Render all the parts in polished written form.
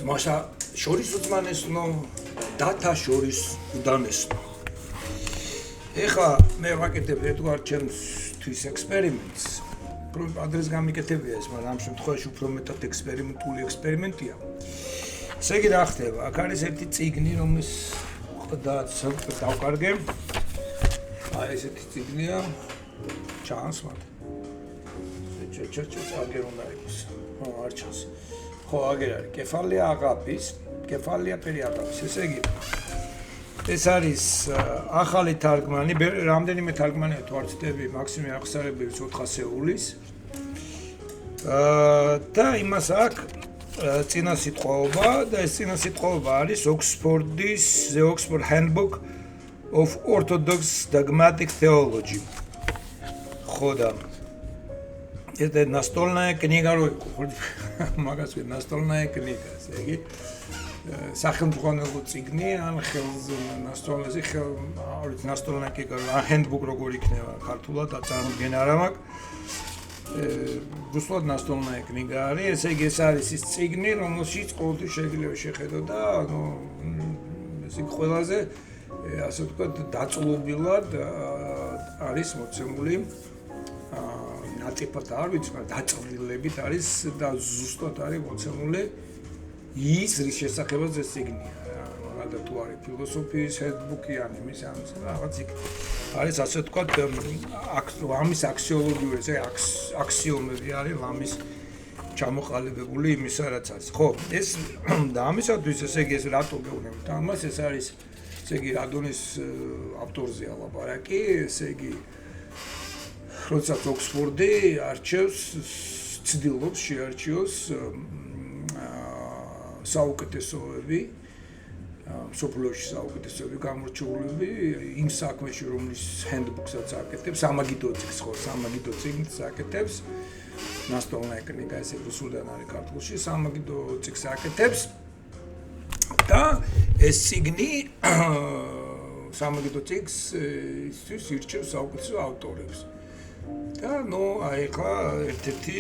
Masha შორის უძმანესნო დათა შორის უდანესნო. ეხლა მე ვაკეთებ ერთგვარ ჩემთვის ექსპერიმენტს. ადრეს გამიკეთებია ეს, მაგრამ ამ შემთხვევაში უფრო მეტად ექსპერიმენტული ექსპერიმენტია. ესე იგი რა ხდება? აქ არის ერთი წიგნი, რომლის დავკარგე. აი ესეთი წიგნია. ჩანს მათ. აგერ უნდა იყოს. არ ჩანს. ხო, აგერ არის. კეფალია აღაპის, კეფალია პერიაყაპის. ესე იგი ეს არის ახალი თარგმანი, რამდენიმე თარგმანია თუ არ ვცდები, მაქსიმე აღსარებების 400-ულის. და იმას აქვს წინა სიტყვაობა და ეს წინა სიტყვაობა არის Oxford's The Oxford Handbook of Orthodox Dogmatic Theology. Хода. Это настольная книга, магаз настольная книга, ესე იგი სახელმძღვანელო წიგნი ან настольный настольная книга, handbook როგორ იქნება ქართულად აწარმოდგენა არ მაქვს. Русულად настольная книга არის, ესე იგი ეს არის ის წიგნი, რომელშიც ყოველთვის შეიძლება შეხედო და ეს ყველაზე ასე ვთქვათ დაწლობილად არის მოცემული ნატიფად არ ვიცი, მაგრამ დაწვრილებით არის და ზუსტად არის მოცემული ის რის შესახებაც ეს წიგნია. რადგან თუ არის ფილოსოფიის handbook-ი ან იმის რაღაც იქ არის ასე ვთქვათ ლამის აქსიოლოგიური ესე აქსიომები არის ლამის ჩამოყალიბებული იმისა რაც არის. ხო, ეს და ამისათვის ესე იგი ეს რატო გეუბნებით ამას, ეს არის ესე იგი რადონის ავტორზეა ლაპარაკი, ესე იგი როდესაც ოქსფორდი არჩევს ცდილობს შეარჩიოს საუკეთესოები სოფლოში საუკეთესოები გამორჩეულები იმ საქმეში რომლის handbook-საც აკეთებს სამაგიდო წიგნს ხო სამაგიდო წიგნს აკეთებს настольная книга ესე რუსულიდან არის ქართულში სამაგიდო წიგნს აკეთებს და ეს წიგნი სამაგიდო წიგნს ისთვის ირჩევს საუკეთესო ავტორებს და ნუ აი ხა ერთ-ერთი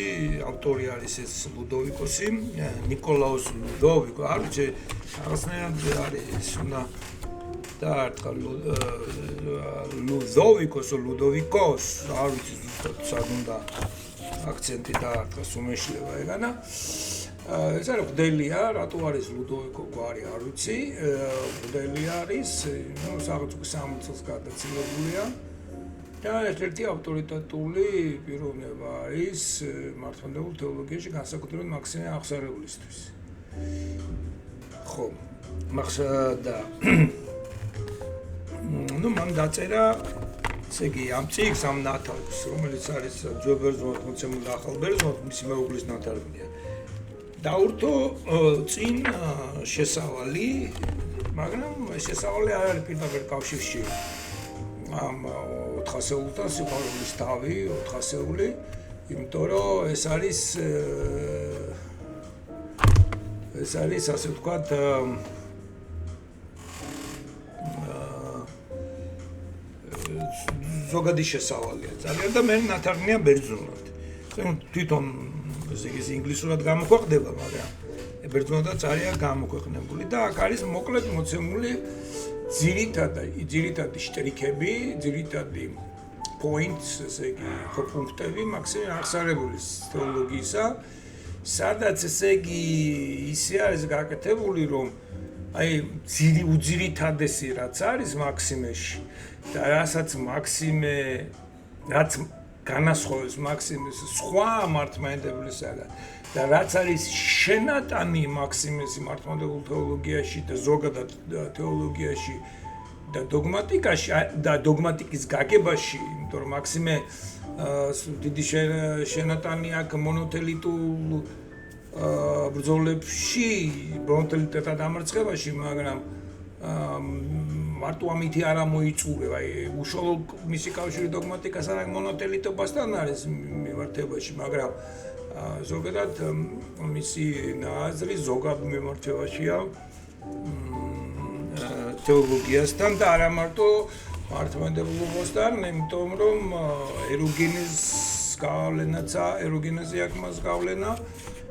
ავტორი არის ეს ლუდოვიკოსი ნიკოლაუს ლუდოვიკო არ ვიცი რაღაცნაირად არის უნდა დაარტყა ლუდოვიკოს ლუდოვიკოს არ ვიცი ზუსტად სად უნდა აქცენტი დაარტყა სუმეშლება ეგანა ეს არის ხდელია რატო არის ლუდოვიკო გვარი არ ვიცი ხდელი არის ნუ საერთოდ 60 წელს გადაცილებულია და ერთ-ერთი ავტორიტეტული პიროვნება არის მართლმადიდებლურ თეოლოგიაში განსაკუთრებით მაქსიმე აღსარებულისთვის. ხო, და ნუ მან დაწერა, ესე იგი, ამ წიგნს ამ ნათარგმნს, რომელიც არის ძვებერძნულად მოცემული და ახალბერძნულად, მისი მეუღლის ნათარგმნია. დაურთო წინ შესავალი, მაგრამ ეს შესავალი არ არის პირდაპირ კავშირში. ამ 400-ულთან სიყვარულის თავი 400-ული, იმიტომ რომ ეს არის ასე ვთქვათ ზოგადი შესავალია ძალიან და მე ნათარგმნია ბერძნულად. თვითონ ესე იგი ინგლისურად გამოქვეყნდება, მაგრამ ბერძნულადაც არის გამოქვეყნებული და აქ არის მოკლედ მოცემული ძირითადი შტრიქები, ძირითადი points, ესე იგი, პუნქტები მაქსიმე აღსარებულის თეოლოგიისა, სადაც ესე იგი ისე არის გაკეთებული, რომ აი უძირითადესი რაც არის მაქსიმეში და რასაც მაქსიმე რაც განასხვავებს მაქსიმეს სხვა მართლმადიდებლისაგან და რაც არის შენატანი მაქსიმეს მართლმადიდებლურ თეოლოგიაში და ზოგადად თეოლოგიაში და დოგმატიკაში და დოგმატიკის გაგებაში, იმიტომ რომ მაქსიმე დიდი შენატანი აქვს მონოთელიტულ ბრძოლებში, მონოთელიტეთა დამარცხებაში, მაგრამ მარტო ამითი არ მოიწურება, აი უშუალო მისი კავშირი დოგმატიკას არ აქვს მონოთელიტობასთან არის მიმართებაში, მაგრამ ზოგადად მისი ნაზრი ზოგად მიმართებაშია თეოლოგიასთან და არა მარტო მართლმადიდებლობასთან, იმიტომ რომ ერუგენის გავლენაცა, ერუგენაზე აქვს მას გავლენა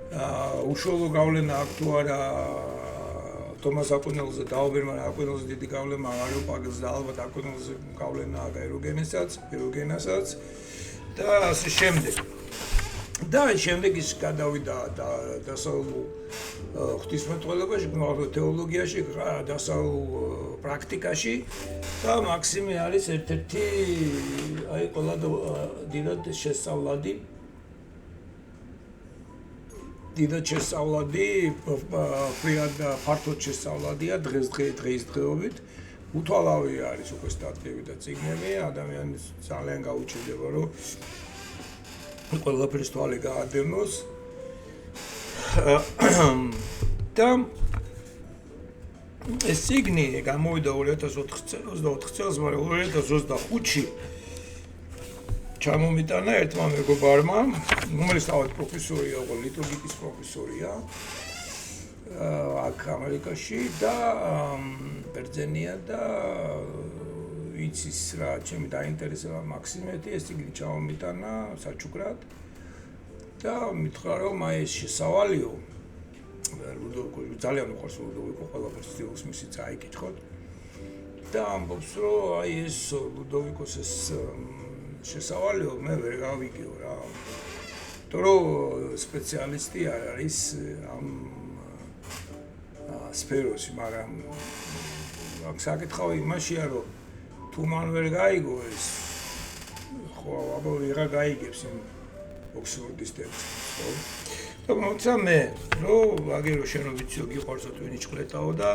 უშუალო გავლენა აქვს თუ არა თომას აკვინელზე, დაუბერმან აკვინელზე დიდი გავლენა არიოპაგელზე და ალბათ აკვინელზე გავლენა აქვს ეროგენასაც და ასე შემდეგ. და შემდეგ ის გადავიდა დასავლურ ღვთისმეტყველებაში, თეოლოგიაში, დასავლურ პრაქტიკაში და მაქსიმე არის ერთ-ერთი აი ყველა დიდად შესწავლადი ფრიად ფართოდ შესწავლადია დღესდღეობით. უთვალავი არის უკვე სტატიები და წიგნები, ადამიანს ძალიან გაუჩნდება, რომ ყველაფერს თვალი გაადევნოს. და ეს წიგნი გამოვიდა 2024 წელს, მაგრამ 2025-ში ჩამომიტანა ერთმა მეგობარმა, რომელიც თავად პროფესორია, ლიტურგიკის პროფესორია აქ ამერიკაში და ბერძენია და იცის რა ჩემი დაინტერესება მაქსიმეთი, ეს წიგნი ჩამომიტანა საჩუქრად და მითხრა რომ აი ეს შესავალიო ლუდოვიკო ძალიან უყვარს ლუდოვიკო ყველაფერს ცდილობს მისი წაიკითხოთ და ამბობს რომ აი ეს ლუდოვიკოს ეს შესავალიო მე ვერ გავიგიო რა. თორე სპეციალისტი არ არის ამ სფეროში, მაგრამ აქ საკითხავი იმაშია, რომ თუ მან ვერ გაიგო ეს ხო აბა ვიღა გაიგებს იმ ოქსფორდის ტექსტს, ხო? და მოცა მე, რომ აგერო შენ რომ ვიციო გიყვარსო თუ ვინი ჭყლეტაო და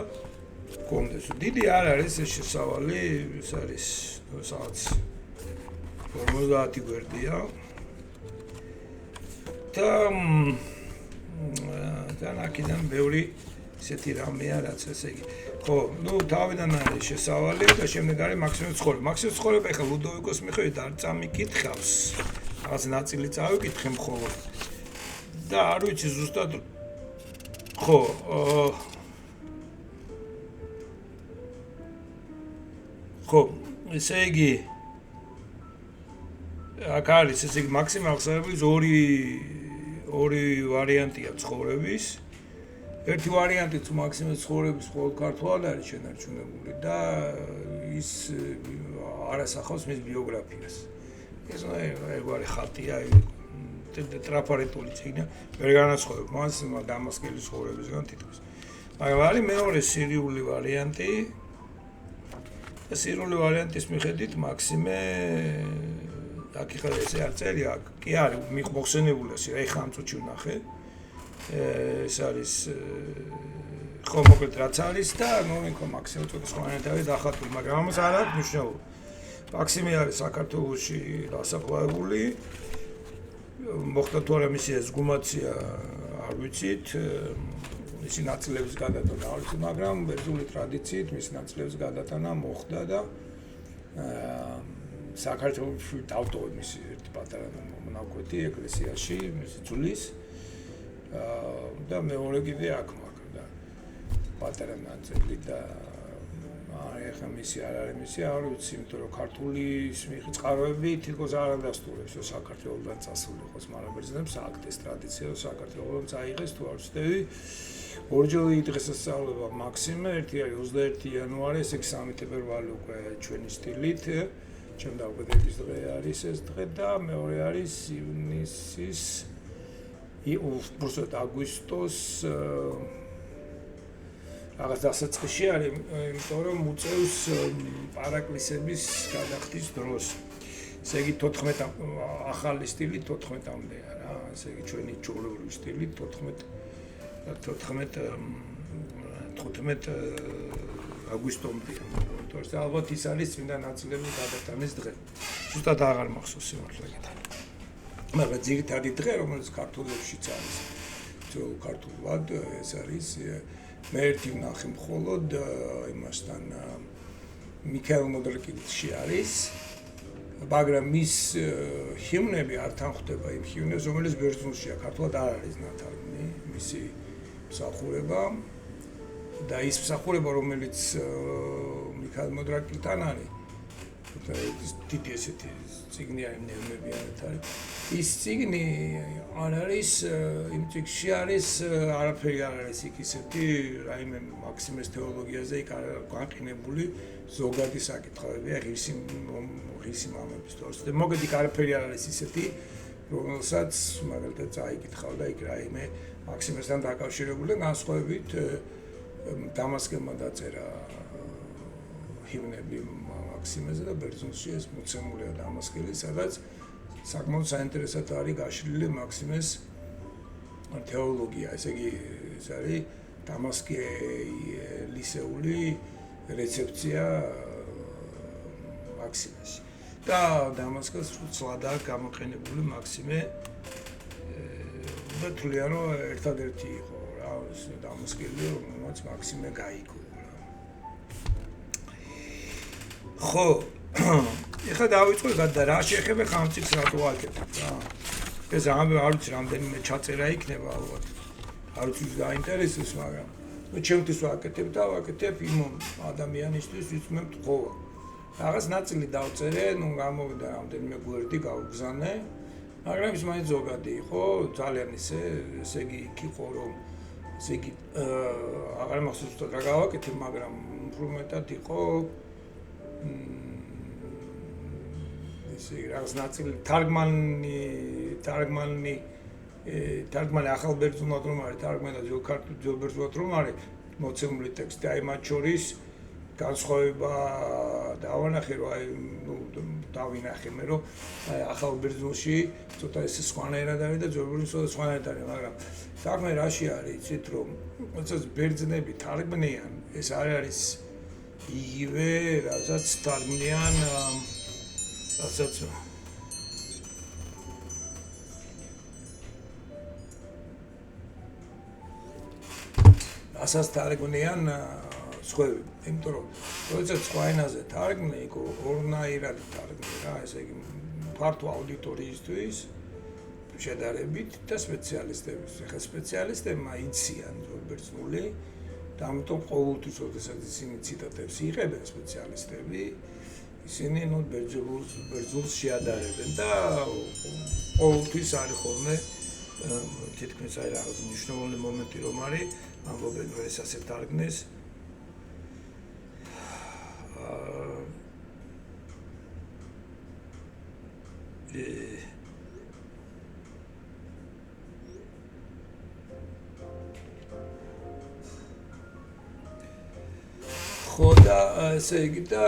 კონდეს. დიდი არ არის ეს შესავალი, ეს არის სადაც 50 გვერდია და აქედან ბევრი ისეთი რამეა, რაც ესე იგი. ხო, ნუ თავიდან არის შესავალი და შემდეგ არის მაქსიმუმ ცხოვრება. მაქსიმუმ ცხოვრება ეხლა ლუდოვიკოს მიხედვით არ წამიკითხავს. რაღაც ნაწილი წავიკითხე მხოლოდ. და არ ვიცი ზუსტად ხო, ესე იგი აქ არის ესე იგი მაქსიმუმ აღსარებლის ორი ვარიანტია ცხოვრების. ერთი ვარიანტიც მაქსიმუმ ცხოვრების მხოლოდ ქართულად არის შენარჩუნებული და ის არ ასახავს მის ბიოგრაფიას. ეს ეგარი ხატია, ტრაფარეტული წიგნი, ვერ განასხვავებ მას დამასკელის ცხოვრებისგან თითქოს. მაგრამ არის მეორე სირიული ვარიანტი. და სირიული ვარიანტის მიხედვით მაქსიმე აქ ხა ესე არ წერია, კი არის მოხსენებული ასე, ეხა ამ წუთში ვნახე. ეს არის ხო მოკლედ რაც არის და მომიქო მაქსიმე წუთის ხმანეთავი დახატული, მაგრამ ამას არ აქვს მნიშვნელობა. მაქსიმე არის საქართველოში დასაფლავებული. მოხდა თუ არა მისი ესგუმაცია არ ვიცით, მისი ნაწილების გადატანა არ ვიცით, მაგრამ ბერძნული ტრადიციით მისი ნაწილების გადატანა მოხდა და საქართველოში დავტოვე მისი ერთი პატარა მონაკვეთი ეკლესიაში, მისი ძვლის და მეორე კიდე აქ მაქვს და პატარა ნაწილი და ეხლა მისი არ არის მისი არ ვიცი, იმიტომ რომ ქართული წყაროები თითქოს არ ადასტურებს, რომ საქართველოსთან წასულიყოს, მაგრამ ბერძნებს აქვთ ეს ტრადიცია, რომ საქართველოს წაიღეს თუ არ ვცდები. ორჯერ დღესასწაულება მაქსიმე, ერთი არის 21 იანვარი, ესე იგი 3 თებერვალი უკვე ჩვენი სტილით, ჩემ დაუკვირდების დღე არის ეს დღე და მეორე არის ივნისის უბრალოდ აგვისტოს რაღაც დასაწყისში არის, იმიტომ რომ უწევს პარაკლისების გადახდის დროს. ესე იგი 14 ახალი სტილი 14-მდეა რა, ესე იგი ჩვენი ჩვეულებრივი სტილი 15 აგვისტომდეა. თორსა ალბათ ის არის წმინდა ნაწილების გადატანის დღე. ზუსტად აღარ მახსოვს სიმართლე გითხრათ. მაგრამ ძირითადი დღე, რომელიც ქართულებშიც არის, ძველ ქართულად ეს არის მე ერთი ვნახე მხოლოდ იმასთან მიქაელ მოდრკიჩი არის, მაგრამ მის ჰიმნები არ თანხვდება იმ ჰიმნებს, რომელიც ბერძნულშია, ქართულად არ არის ნათარგმნი, მისი მსახურება და ის მსახურება, რომელიც მიქაელ მოდრკიჩთან არის, დიდი ესეთი ციგნი არის ნევნები არის. ის ციგნი არ არის იმ ციგში არის არაფერი არ არის იქ ისეთი რაიმე მაქსიმეს თეოლოგიაზე იქ არ განყინებული ზოგადი საკითხები ღირსი მამების თორს და მოგედი არაფერი არ არის ისეთი რომელსაც მაგალითად წაიკითხავდა იქ რაიმე მაქსიმესთან დაკავშირებული და განსხვავებით დამასკელმა დაწერა ჰიმნები მაქსიმეზე და ბერძნულში ეს მოცემულია დამასკელი სადაც საკმაოდ საინტერესოდ არის გაშლილი მაქსიმეს თეოლოგია, ესე იგი ეს არის დამასკელისეული რეცეფცია მაქსიმეს. და დამასკელს ცლადაა გამოყენებული მაქსიმე და თვლიან რომ ერთადერთი იყო რა ეს დამასკელი რომელმაც მაქსიმე გაიგო რა. ხო ეხლა დავიწყოთ და რა შეეხება ხამწიფს რატო ვაკეთებ რა. ეს ამბავი არ ვიცი რამდენიმე ჩაწერა იქნება ალბათ. არ ვიცი დაინტერესებს მაგრამ ნუ ჩემთვის ვაკეთებ და ვაკეთებ იმ ადამიანისთვის ვიც მე მთხოვა. რაღაც ნაწილი დავწერე, ნუ გამოვიდა რამდენიმე გვერდი გავგზავნე. მაგრამ ის მაინც ზოგადი იყო, ძალიან ესე იგი იქ იყო რომ ესე იგი აღარ მახსოვს რა გავაკეთებ, მაგრამ უფრო მეტად იყო რაღაც ნაწილი თარგმანი ახალ ბერძნულად რომ არის, თარგმანი ძველ ბერძნულად რომ არის, მოცემული ტექსტი, აი მათ შორის განსხვავება დავანახე რომ აი ნუ დავინახე მე რომ აი ახალ ბერძნულში ცოტა ეს სხვანაირად არის და ძველ ბერძნულში სხვანაირად არის, მაგრამ საქმე რაში არის, იცით რომ როდესაც ბერძნები თარგმნიან, ეს არ არის იგივე, რასაც თარგმნიან რასაც რასაც თარგმნიან სხვები, იმიტომ რომ როდესაც სხვა ენაზე თარგმნი, იქ ორნაირად თარგმნი რა, ესე იგი ფართო აუდიტორიისთვის შედარებით და სპეციალისტების. ახლა სპეციალისტებმა იციან ბერძნული და ამიტომ ყოველთვის როდესაც ისინი ციტატებს იღებენ სპეციალისტები, ისინი ნუ ბერძნულს შეადარებენ და ყოველთვის არის ხოლმე თითქმის აი რაღაც მნიშვნელოვანი მომენტი რომ არის, ამბობენ რომ ეს ასე თარგმნეს. ხო და ესე იგი და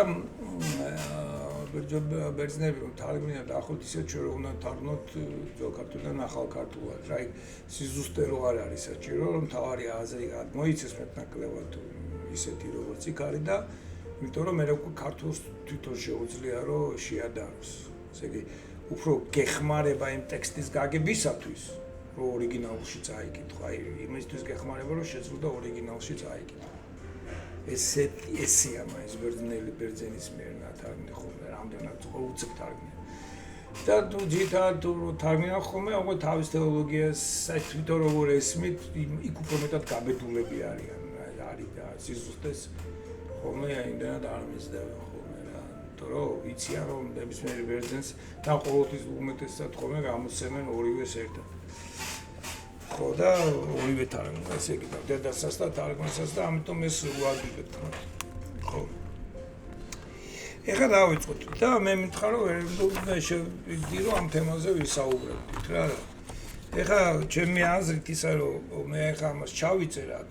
ბერძნები რომ თარგმნიან დაახლოებით ისე ჩვენ რომ უნდა თარგმნოთ ძველ ქართულიდან ახალ ქართულად. რა სიზუსტე რო არ არის საჭირო რომ თავარი აზრი მოიცეს მეტნაკლებად ისეთი როგორც იქ არის და იმიტომ რომ მე ქართულს თვითონ შეუძლია რომ შეადაროს. ესე იგი უფრო გეხმარება იმ ტექსტის გაგებისათვის რომ ორიგინალში წაიკითხო. აი იმისთვის გეხმარება რომ შეძლო ორიგინალში წაიკითხო. ესეა მაინც ბერძენის მიერ ნათარგმნი ხოლმე რამდენად უცებ თარგმნია. და ძირითადად თარგმნიან ხოლმე უკვე თავის თეოლოგიას თვითონ როგორ ესმით, იქ უფრო მეტად გაბედულები არიან. არის და სიზუსტეს ხოლმე იმდენად არ მისდევენ ხოლმე რა. იმიტომ რომ იციან რომ ნებისმიერ ბერძენს და ყოველთვის უმეტესად ხოლმე გამოსცემენ ორივეს ერთად. ხო და ორივე თარგმნა ესე იგი და დედასაც და თარგმანსაც და ამიტომ ეს უადვილებთ ხო. ეხლა დავიწყოთ და მე მითხრა რომ შევიდი რომ ამ თემაზე ვისაუბრებთ რა. ეხლა ჩემი აზრით ისა რომ მე ეხლა ამას ჩავიწერ აქ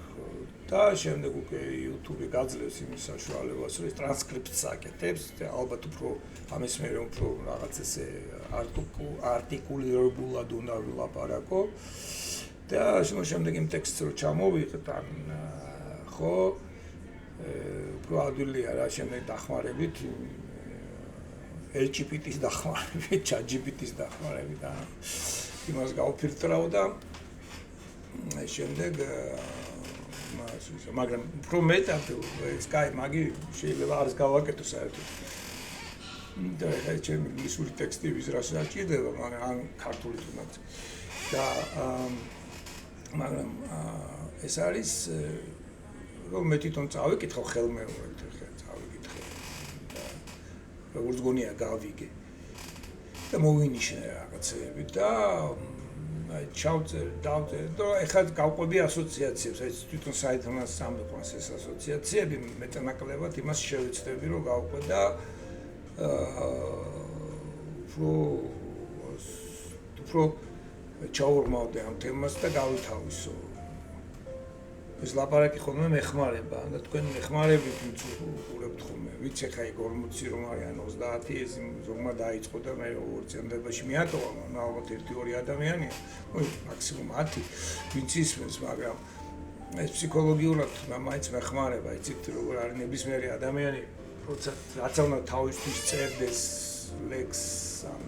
და შემდეგ უკვე YouTube-ი გაძლევს იმის საშუალებას რომ ტრანსკრიფტს აკეთებს და ალბათ უფრო ამის მე რომ უფრო რაღაც ესე არტიკულირებულად უნდა ვილაპარაკო. და შემდეგ იმ ტექსტს რო ჩამოვიღეთ ან ხო უფრო ადვილია რა შემდეგ დახმარებით LGBT-ის დახმარებით, ChatGPT-ის დახმარებით და იმას გავფილტრავ და შემდეგ მაგრამ უფრო მეტად Skype მაგი შეიძლება არის გავაკეთო საერთოდ. და ეს ჩემი ინგლისური ტექსტების რას დაჭირდება, მაგრამ ან ქართული თუნდაც. და მაგრამ ეს არის რომ მე თვითონ წავიკითხავ ხელმეორედ ხა წავიკითხე და როგორც გონია გავიგე და მოვინიშნე რაღაცეები და აი ჩავწერ და ეხლა გავყვები ასოციაციებს, აი თვითონ საერთოდ სამეფოს ეს ასოციაციები მეტანაკლებად იმას შევეცდები რომ გავყვე და უფრო ჩაურმავდე ამ თემას და გავითავისო. ეს ლაპარაკი ხოლმე მეხმარება და თქვენ მეხმარებით უყურებთ ხოლმე. ვიცი ხა 40 რომ არიან 30 ეს ზოგმა დაიწყო და მე 2 წამდებაში მიატოვა, ალბათ 1-2 ადამიანია, მაქსიმუმ 10 ვინც ისმენს, მაგრამ ეს ფსიქოლოგიურად მაინც მეხმარება, იცით როგორ არის ნებისმიერი ადამიანი, როცა რაც უნდა თავისთვის წერდეს ლექსს ან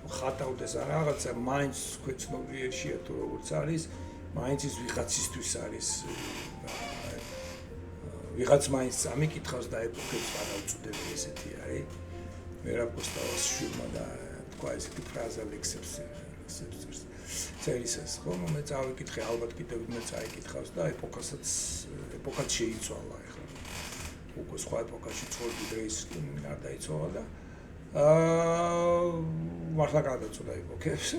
ხატავდეს ან რაღაცა, მაინც ქვეცნობიერშია თუ როგორც არის, მაინც ის ვიღაცისთვის არის ვიღაც მაინც ამიკითხავს და ეპოქებს გადავწუდები ესეთი არის ვერაფოსტავს შვილმა და თქვა ესეთი ფრაზა ლექსებს წერისას ხომ მე წავიკითხე ალბათ კიდევ მე წაიკითხავს და ეპოქაც შეიცვალა ეხლა უკვე სხვა ეპოქაში ცხოვრობდი დღეს არ დაიცვალა და მართლა გადაწოდა ეპოქებს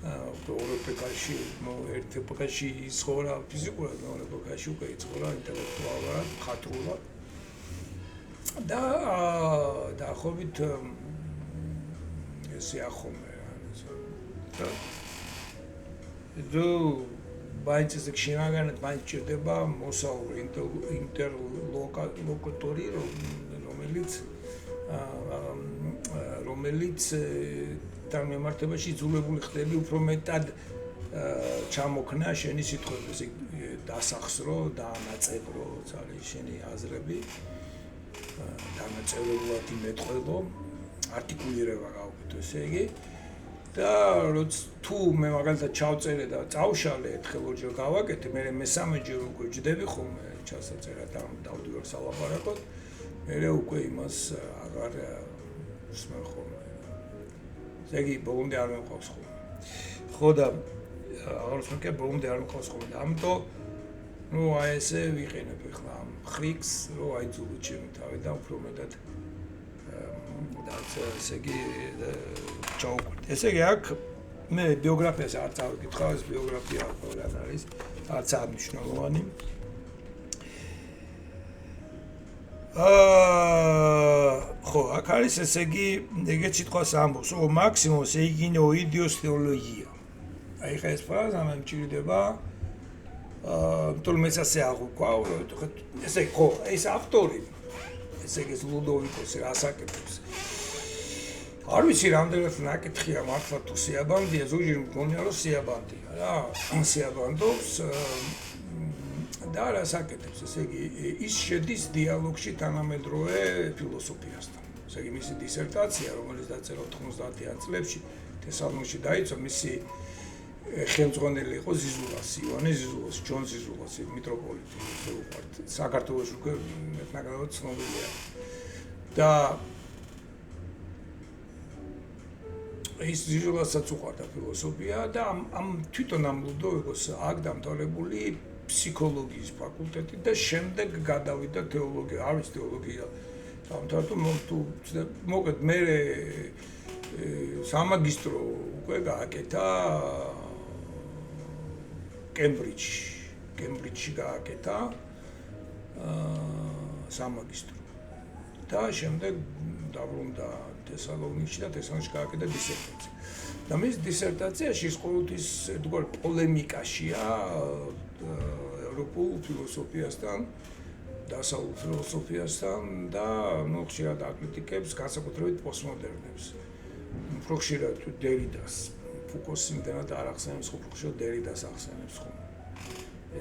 ეპოქაში ერთ ეპოქაში ცხოვრა ფიზიკურად, მეორე ეპოქაში უკვე იცხოვრა ინტელექტუალურად, ხატრულად და დაახლოებით ესე ახომე და მაინც ეს შინაგანად მაინც ჭირდება მოსაური ინტერლოკუტორი რომელიც თან მიმართებაში იძულებული ხდები უფრო მეტად ჩამოქნა შენი სიტყვების დასახსრო და ანაწევრო არის შენი აზრები დანაწევრებულად იმეთყელო არტიკულირება გავუკეთო ესე იგი და როცა თუ მე მაგალითად ჩავწერე და წავშალე ერთხელ ორჯერ გავაკეთე მე მესამეჯერ უკვე ჯდები ხომ ჩასაწერა და დავდივარ სალაპარაკოდ მე უკვე იმას აღარ ვსმენ ხომ ზეგი ბოლომდე არ მეყავს ხოლმე. ხო და აღარც მე ბოლომდე არ მეყავს ხოლმე და ამიტომ ნუ აი ესე ვიყენებ ახლა ამ ხრიქს რომ აი ძულო ჩემი თავი და უფრო მეტად და ესე იგი ჩაუკვირდ. ესე იგი აქ მე ბიოგრაფიას არ წავიკითხავ, ეს ბიოგრაფია ყველგან არის, არც არ მნიშვნელოვანი. ხო, აქ არის ესე იგი ეგეთ სიტყვას ამბობს, რომ მაქსიმუმ ეიგინო იდიოს თეოლოგია. აი ხა ეს ფრაზა მე მჭირდება თუმცა ესე აღვქვა, ესე ხო, ეს ავტორი ესე იგი ლუდოვიკოსი რასაკეთებს. არ ვიცი რამდენად ნაკითხია მართლა თუ სიაბანდია, ზოგჯერ მგონია რომ სიაბანდია რა, სიაბანდობს და რასაკეთებს, ესე იგი ის შედის დიალოგში თანამედროვე ფილოსოფიასთან. ესე იგი მისი დისერტაცია, რომელიც დაწერა 90-იან წლებში თესალონიკში დაიწყო, მისი ხელმძღვანელი იყო ზიზულას, ივანე ზიზულას, ჯონ ზიზულას, მიტროპოლიტი, საქართველოს უკვე მეტნაკლებად ცნობილია. და ის ზიზულასაც უყვარდა ფილოსოფია და ამ თვითონ ამ ლუდოვიკოს აქ დამთავრებული ფსიქოლოგიის ფაკულტეტი და შემდეგ გადავიდა თეოლოგია, არ ვიცი თეოლოგია დამთავრდა მოკლედ მე სამაგისტრო უკვე გააკეთა კემბრიჯში გააკეთა სამაგისტრო და შემდეგ დაბრუნდა თესალონიკში და თესალონიკში გააკეთა დისერტაცია. და მის დისერტაციაში ყოველთვის ერთგვარ პოლემიკაშია ევროპულ ფილოსოფიასთან, დასავლურ ფილოსოფიასთან და ხშირად აკრიტიკებს განსაკუთრებით პოსტმოდერნებს. უფრო ხშირად დერიდას, ფუკოს იმდენად არ ახსენებს, ხშირად დერიდას ახსენებს ხომ.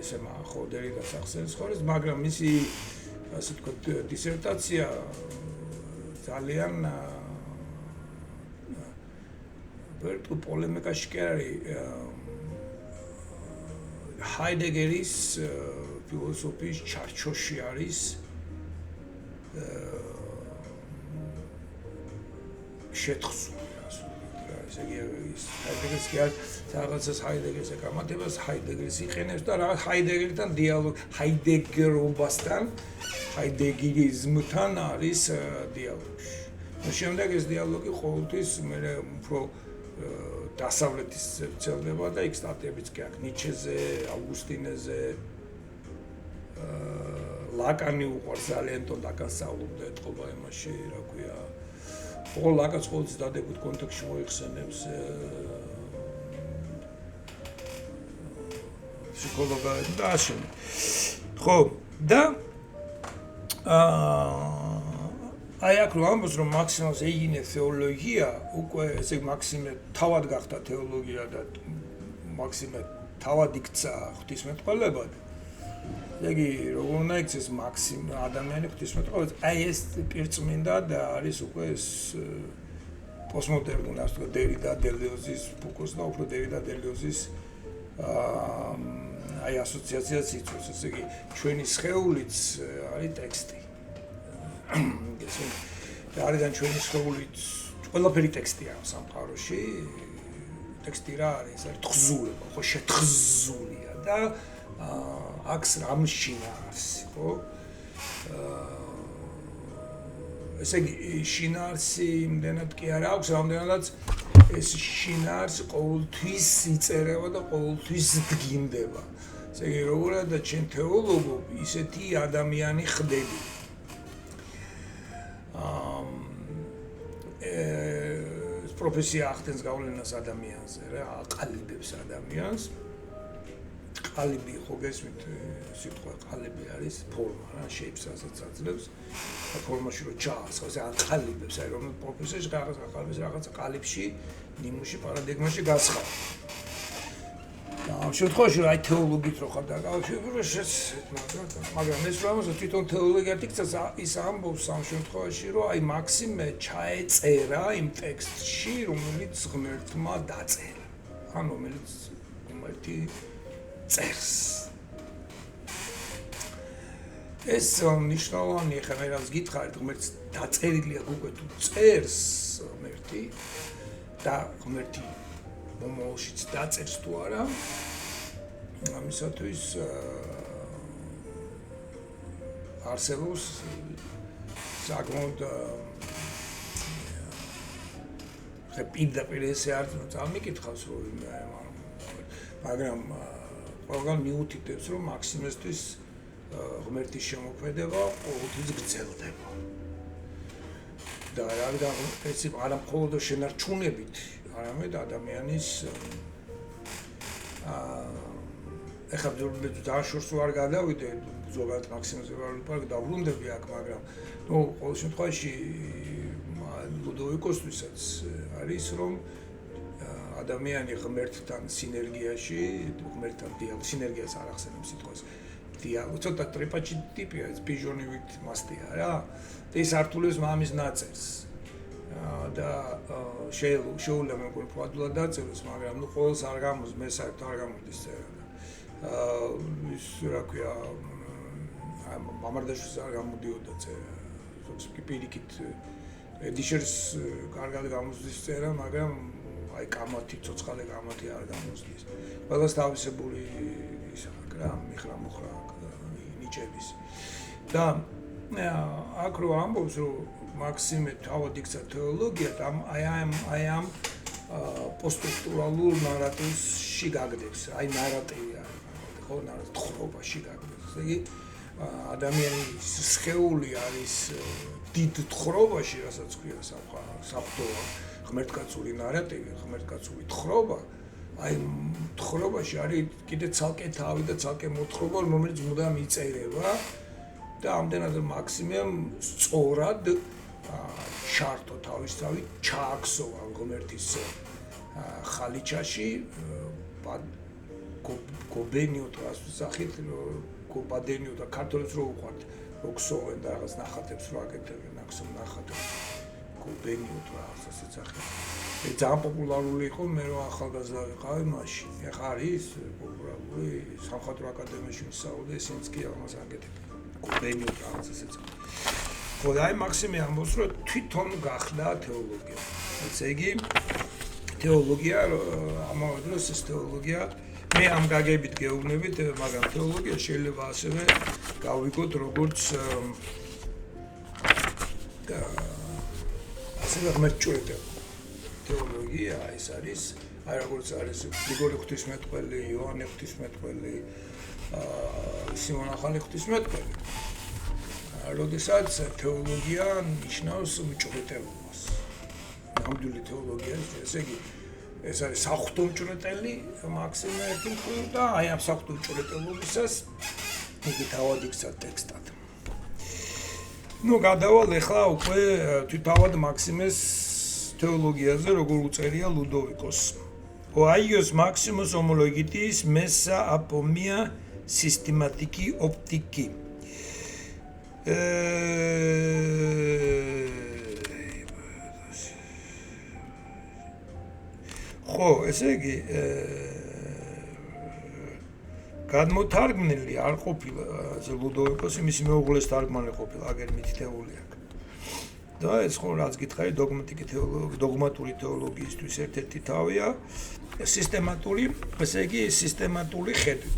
ესე ხო დერიდას ახსენებს ხოლმე, მაგრამ მისი ასე ვთქვათ დისერტაცია ძალიან ვერტუ პოლემიკაში კი არის ჰაიდეგერის ფილოსოფიის ჩარჩოში არის შეთხსული ასე ესე იგი ჰაიდეგერის კი არ რაღაცას ჰაიდეგერის ეკამათებას ჰაიდეგერის იყენებს და რაღაც ჰაიდეგერთან დიალოგი ჰაიდეგერობასთან ჰაიდეგერიზმთან არის დიალოგი. შემდეგ ეს დიალოგი ყოველთვის მე უფრო დასავლეთის ვრცელდება და იქ სტატიებიც კი აქვს ნიჩეზე, ავგუსტინეზე, ლაკანი უყვარს ძალიან თო ლაკანს სწავლობდა ეთყობა იმაში, რა ქვია. ყოველ ლაკანს ყოველთვის დადებულ კონტექსტში მოიხსენებს ფსიქოლოგია და ასე. ხო, და აი აქ რომ ამბობს რომ მაქსიმალს ეიგინე თეოლოგია, უკვე ესე მაქსიმე თავად გახდა თეოლოგია და მაქსიმე თავად იქცა ღვთისმეტყველებად. იგი როგორ უნდა იქცეს მაქსიმ ადამიანი ღვთისმეტყველად, აი ეს პირწმინდა და არის უკვე ეს პოსტმოდერნული ასე ვთქვათ, დერიდა, დელიოზის, ფუკოს და უფრო დერიდა, დელიოზის აი ასოციაციაც იწვევს, ესე იგი ჩვენი სხეულიც არის ტექსტი. და არიდან ჩვენი სხეულიც ყველაფერი ტექსტია სამყაროში. ტექსტი რა არის? არის თხზულება, ხო შეთხზულია და აქ რამ შინაარსი, ხო? ესე იგი შინაარსი იმდენად კი არ აქვს, რამდენადაც ეს შინაარსი ყოველთვის იწერება და ყოველთვის დგინდება. ესე იგი როგორად და ჩვენ თეოლოგო ისეთი ადამიანი ხდები. პროფესია ახდენს გავლენას ადამიანზე, რა, აყალიბებს ადამიანს. ყალიბი ხო გესმით სიტყვა ყალიბი არის ფორმა რა shapes ასაც აძლევს და ფორმაში რო ჩაასხავს აყალიბებს აი რომ პროფესიაში რაღაც ყალიბში ნიმუში პარადიგმაში გასხავ და ამ შემთხვევაში აი თეოლოგით რო ხარ დაკავშირებული მაგრამ ეს რამოს თვითონ თეოლოგია იქცეს ის ამბობს ამ შემთხვევაში რომ აი მაქსიმე ჩაეწერა იმ ტექსტში რომელიც ღმერთმა დაწერა ან რომელიც ღმერთი წერს. ეს მნიშვნელოვანია, ხა მე რაც გითხარით, ღმერთს დაწერილია უკვე თუ წერს ღმერთი და ღმერთი მომავალშიც დაწერს თუ არა. ამისათვის არსებობს საკმაოდ ხე პირდაპირ ესე არ წამიკითხავს რომ მაგრამ ყველგან მიუთითებს რომ მაქსიმესთვის ღმერთის შემოქმედება ყოველთვის გრძელდება. და რა ეს არა მხოლოდ შენარჩუნებით, არამედ ადამიანის ეხლა დაშორს ვარ გადავიდე ზოგადად მაქსიმესზე ვარ ვიპარკ დავბრუნდები აქ, მაგრამ ნუ ყოველ შემთხვევაში ლუდოვიკოსთვისაც არის რომ ადამიანი ღმერთთან სინერგიაში, ღმერთთან დიალოგ სინერგიას არ ახსენებს სიტყვას. დიალოგ ცოტა ტრიპაჩი ტიპია, ეს პიჟონივით მასტია რა. ეს ართულებს მამის ნაწერს. და შეუძლია მე მგონი ფუადულად დაწეროს, მაგრამ ნუ ყოველს არ გამოდის, მე საერთოდ არ გამოდის წერა. ის რა ქვია, მამარდაშვილს არ გამოდიოდა წერა. ზოგს კი პირიქით ედიშერს კარგად გამოსდის წერა, მაგრამ აი კამათი, ცოცხალე კამათი არ გამოსდის. ყველას თავისებული ის აქვს რა, მიხრა-მუხრა ნიჭების. და აქ რო ამბობს, რომ მაქსიმე თავად იქცა თეოლოგიად, აი ამ პოსტსტრუქტურალურ ნარატივში გაგდებს. აი ნარატივი არის, ხო, თხრობაში გაგდებს. ესე იგი ადამიანის სხეული არის დიდ თხრობაში, რასაც ქვია საფრთხო ღმერთკაცური ნარატივი, ღმერთკაცური თხრობა, აი თხრობაში არის კიდე ცალკე თავი და ცალკე მოთხრობა, რომელიც მუდამ იწერება და ამდენად მაქსიმემ სწორად შარტო თავისთავი ჩააქსოვა ღმერთის ხალიჩაში გობენიო თვასახით გობადენიო და ქართველებს რო უყვართ ოქსოვენ და რაღაც ნახატებს რო აკეთებენ აქსო ნახატებს გობენიო თვასახით ძალიან პოპულარული იყო მე რო ახალგაზრდა ვიყავი მაშინ ეხლა არის პოპულარული სამხატვრო აკადემიაში ვისწავლე ისინიც კი ამას აკეთებენ გობენიო თვასახით ხო და აი მაქსიმე ამბობს რომ თვითონ გახდა თეოლოგია ესე იგი თეოლოგია, ამავე დროს ეს თეოლოგია მე ამ გაგებით გეუბნებით, მაგრამ თეოლოგია შეიძლება ასევე გავიგოთ როგორც ასევე ღმერთჭურეთი. თეოლოგია ეს არის, აი როგორც არის გრიგორი ღვთისმეტყველი, იოანე ღვთისმეტყველი, სიმონ ახალი ღვთისმეტყველი. როდესაც თეოლოგია ნიშნავს მჭვრეტელობას. ნამდვილი თეოლოგია ესე იგი ეს არის საღვთო მჭვრეტელი მაქსიმე ერთი მხრივ და აი ამ საღვთო მჭვრეტელობისას იგი თავად იქცა ტექსტად. ნუ გადავალ ახლა უკვე თავად მაქსიმეს თეოლოგიაზე როგორ უწერია ლუდოვიკოს. O aios maximus homologitis messa apomia systematique optique. ხო, ესე იგი გადმოთარგმნილი არ ყოფილა ლუდოვიკოსი, მისი მეუღლეს თარგმანი ყოფილა, აგერ მითითეული აქვს. და ეს ხო რაც გითხარი დოგმატური თეოლოგიისთვის ერთ-ერთი თავია, სისტემატური, ესე იგი სისტემატური ხედვით,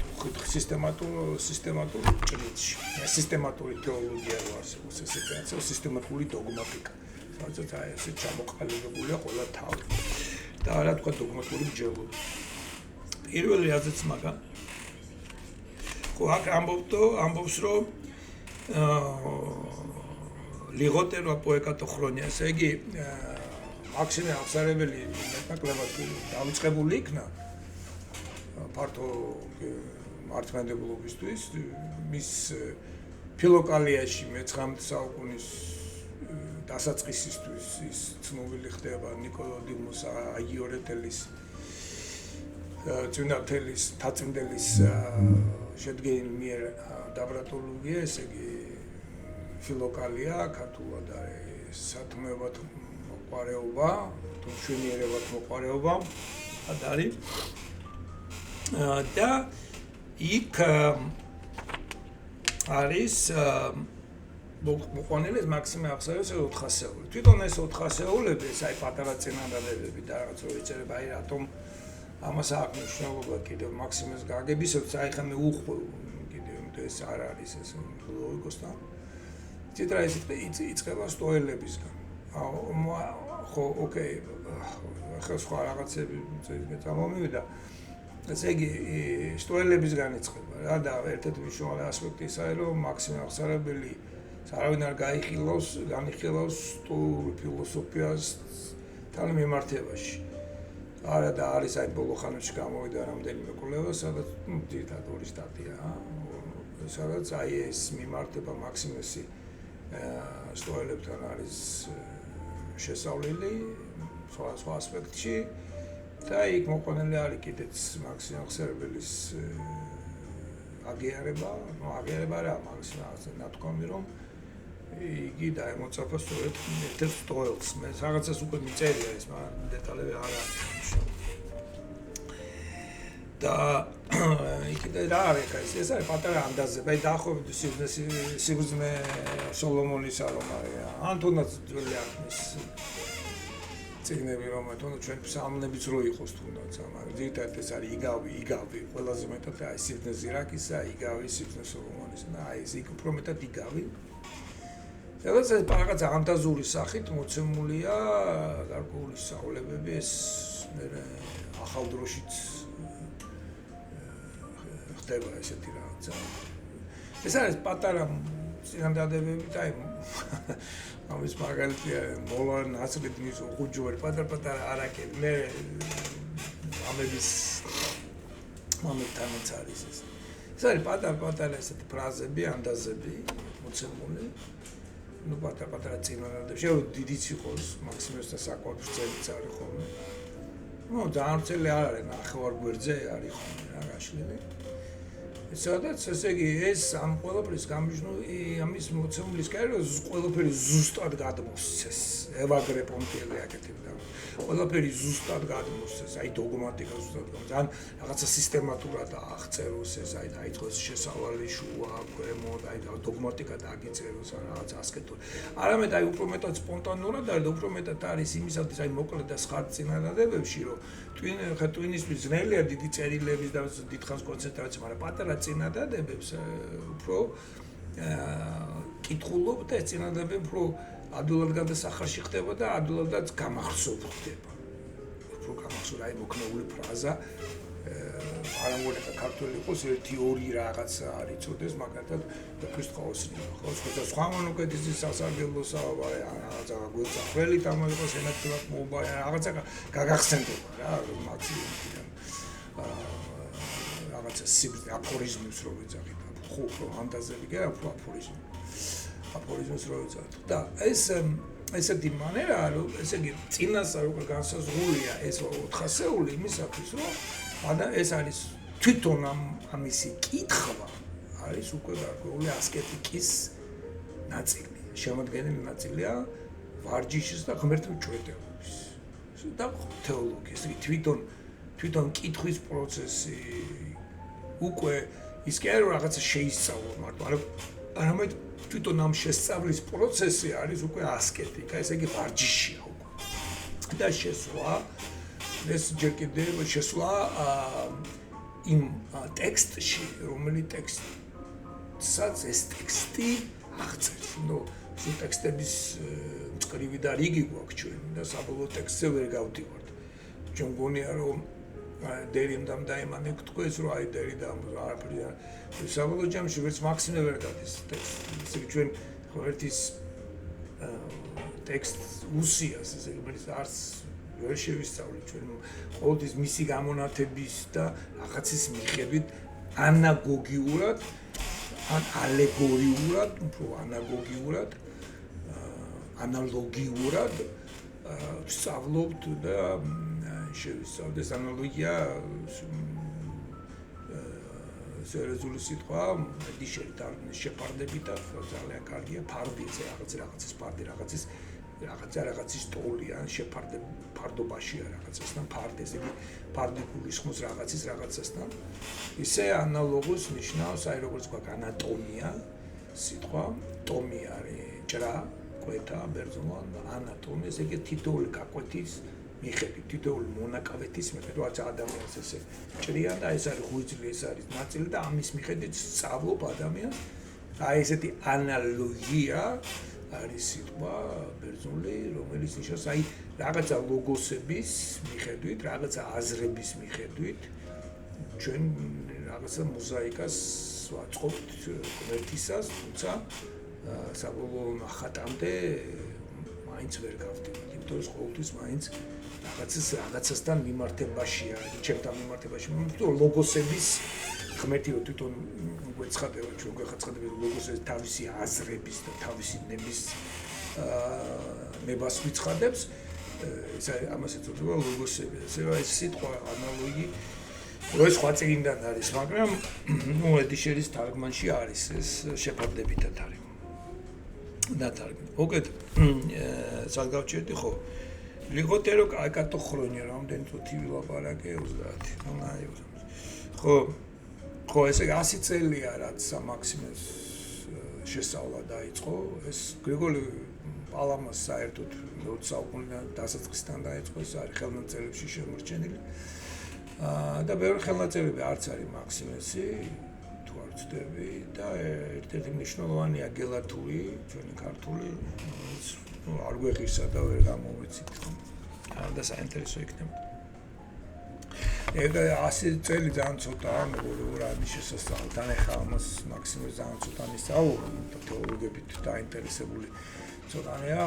სისტემატური ჭრილში. სისტემატური თეოლოგია რო არსებობს, ესე სისტემატური დოგმატიკა. სადაც აი ესე ჩამოყალიბებულია ყველა თავი. და რა თქვა დოგმატური მსჯელობა. პირველი რაზეც მაგა. ხო აქ ამბობს რომ ლიღოტერო პოეკატოხრონია, ესე იგი მაქსიმე აღსარებელი მეტნაკლებად დავიწყებული იქნა ფართო მართლმადიდებლობისთვის, მის ფილოკალიაში მე-19 საუკუნის დასაწყისისთვის ის ცნობილი ხდება ნიკოლოდიმოს აგიორეტელის წინათელის თაწმდელის შედგენილ მიერ დაბრატულია, ესე იგი ფილოკალია ქართულად არის სათქმევად მოყვარეობა, თუ მშვენიერებად მოყვარეობა არის და იქ არის მოყვანილი მაქსიმე აღსარებს 400-ეული. თვითონ ეს 400-ეულები, ეს აი პატარა წინადადებები და რაღაც რო იწერება, აი რატომ ამას აქვს მნიშვნელობა კიდევ მაქსიმეს გაგებისას, აი ხა მე უხვევ კიდევ ეს არ არის ეს ლოგიკოსთან. ციტრა ეს იწყება სტოელებისგან. ხო, ოკეი, ახლა სხვა რაღაცები წამომივიდა. ესე იგი სტოელებისგან იწყება რა და ერთ-ერთი მნიშვნელოვანი ასპექტი ისაა, რომ მაქსიმე აღსარებელი არავინ არ განიხილავს სტოურ ფილოსოფიას თან მიმართებაში. არა და არის აი ბოლო ხანებში გამოვიდა რამდენიმე კვლევა, სადაც ძირითადად ორი სტატია, სადაც აი ეს მიმართება მაქსიმესი სტოელებთან არის შესავლელი სხვა ასპექტში და იქ მოყვანილი არის კიდეც მაქსიმე აღსარებელის აგიარება, აგიარება რა მაქსიმე ნათქვამი რომ იგი დაემოწაფა სწორედ ერთ-ერთ სტოელს. მე რაღაცას უკვე მიწერია ეს, მაგრამ დეტალები არ არის. და იქიდან რა არის ეს არის პატარა ანდაზება, აი დაახლოებით სიბრძნე სოლომონისა რომ არის. ან თუნდაც ძველი აღნის წიგნები რომ თუნდაც ჩვენ ფსალმებიც რო იყოს თუნდაც, მაგრამ ძირითადად ეს არის იგავი, ყველაზე მეტად აი სიბრძნე ზირაკისა, იგავი სიბრძნე სოლომონისა და აი ეს იქ უფრო მეტად იგავი. სადაც ეს რაღაც ანდაზური სახით მოცემულია გარკვეული სწავლებები, ეს მე ახალ დროშიც ხდება ესეთი რაღაცა. ეს არის პატარა წინადადებები და აი ამის მაგალითია მოვარ ნასრედინის უჯუერ პატარ-პატარა არაკები. მე ამების მომენტანაც არის ეს. ეს არის პატარ-პატარა ესეთი ფრაზები, ანდაზები მოცემული. ნუ პატარ-პატარა წინადადებები. შეიძლება დიდიც იყოს, მაქსიმესთან საკმაოდ ვრცელიც არის ხოლმე. ნუ ძალიან ვრცელი არ არის, ნახევარ გვერდზე არის ხოლმე რა გაშლილი. სადაც ესე იგი ეს ამ ყველაფრის გამიჯნული ამის მოცემულის კეროს ყველაფერი ზუსტად გადმოსცეს ევაგრე პონტიელი აკეთებდა ყველაფერი ზუსტად გადმოსცეს აი დოგმატიკა ზუსტად ძალიან რაღაცა სისტემატურად აღწეროს ეს აი დაიწყოს შესავალი შუა ქვემო აი დოგმატიკა დაგიწეროს რაღაც ასკეთო არამედ აი უფრო მეტად სპონტანურად არის და უფრო მეტად არის იმისათვის აი მოკლედ და სხარ წინადადებებში რომ ტვინისთვის ძნელია დიდი წერილების და დიდხანს კონცენტრაცია მაგრამ პატარა წინადადებებს უფრო კითხულობ და წინადადებები უფრო ადვილად გადასახარში ხდება და ადვილადაც გამახსოვ ხდება. უფრო გამახსოვ აი მოქნეული ფრაზა არ ამგონია ქართული იყოს ერთი ორი რაღაცა არ იცოდეს მაგათად დაფის ყავსნია. ხო სხვა მონოკეთის სასარგებლოსა რაღაცა გვეწახრელი თამაშობს ენათლად მოუბა რაღაცა გაგახსენდება რა მაქსიმუმიდან რაღაცა სიბრძნე აფორიზმის რო ვეძახით ხო უფრო ფანტაზიები კი არა აფორიზმის რო ვეძახით და ესეთი მანერაა რომ ესე იგი წინასწარ უკვე განსაზღვრულია ეს 400-ეული იმისათვის რომ ეს არის თვითონ ამისი კითხვა არის უკვე გარკვეული ასკეტიკის ნაწილი შემოდგენილი ნაწილია ვარჯიშის და ღმერთმჭრიდობის და თეოლოგიის ესე იგი თვითონ კითხვის პროცესი უკვე ის კი არა რაღაცა შეისწავლა მარტო არამედ თვითონ ამ შესწავლის პროცესი არის უკვე ასკეტიკა, ესე იგი ვარჯიშია უკვე. და შესვლა ეს ჯერ კიდევ შესვლა იმ ტექსტში, რომელიც ტექსტსაც ეს ტექსტი აღწერს. ნუ ეს ტექსტების მწკრივი და რიგი გვაქვს ჩვენ და საბოლოო ტექსტზე ვერ გავდივართ. ჩვენ მგონია რომ დერიმდამ დაიმანე თქვენს რომ აი დერი და არაფერი საბოლოო ჯამში ვერც მაქსიმე ვერ გადის ტექსტი ესე იგი ჩვენ ერთის ტექსტს უსიას ესე იგი მეც არც ვერ შევისწავლი ჩვენ ყოველთვის მისი გამონათების და რაღაცის მიხედვით ანაგოგიურად ან ალეგორიულად უფრო ანაგოგიურად ანალოგიურად ვსწავლობთ და შევისწავლდეს ანალოგია სერიოზული სიტყვა მედიშერი თარგმნის შეფარდებითად ძალიან კარგია ფარდიზე რაღაცის ფარდი რაღაცის ტოლი ან ფარდობაშია რაღაცასთან ფარდეს იგი ფარდი გულისხმობს რაღაცასთან ისე ანალოგოს ნიშნავს აი როგორც გვაქვს ანატომია სიტყვა ტომი არის ჭრა კვეთა ბერძნულად ანატომია ესე იგი თითოეული გაკვეთის მიხედვით თითოეული მონაკავეთის მიხედვით რაც ადამიანს ესე ჭრია და ეს არის ღვიძლი ეს არის ნაწილი და ამის მიხედვით სწავლობ ადამიანს აი ესეთი ანალოგია არის სიტყვა ბერძნული რომელიც ნიშნავს აი რაღაცა ლოგოსების მიხედვით რაღაცა აზრების მიხედვით ჩვენ რაღაცა მოზაიკას ვაწყობთ ერთისას თუმცა საბოლოო ნახატამდე მაინც ვერ გავდივართ იმიტომ რომ ყოველთვის მაინც რაღაცასთან მიმართებაშია, ჩემთან მიმართებაში. ლოგოსების ღმერთი რო თვითონ გვეცხადება, ჩვენ გვეხაცხადებს ლოგოსების თავისი აზრების და თავისი ნების ნებას ვიცხადებს. ეს ამას ეწოდება ლოგოსები. ესე ეს სიტყვა ანალოგი რო სხვა წიგნიდან არის, მაგრამ ნუ ედიშერის თარგმანში არის ეს შეფარდებითად არის. დათარგმნი. მოკეთ სად გავჩერდი ხო? Лиготеро კატო ხრონია რამდენი წუთი ვილაპარაკე 30. ნუ ნაი 30. ხო ესე 100 წელია რაც მაქსიმეს შესწავლა დაიწყო ეს გრიგოლი პალამას საერთოდ 20 საუკუნიდან დასაწყისთან დაიწყო ეს არის ხელნაწერებში შემორჩენილი და ბევრი ხელნაწერები არც არის მაქსიმესი თუ არ ვცდები და ერთ-ერთი მნიშვნელოვანია გელათური ჩვენი ქართული ну არ გვეღირსა და ვერ გამოვიცით ხომ და საინტერესო იქნება ეგ 100 წელი ძალიან ცოტაა მეგობრებო რა ამის შესასწავლად ან ეხლა ამას მაქსიმუმ ძალიან ცოტა მისწავლობ თეოლოგებით დაინტერესებული ცოტაა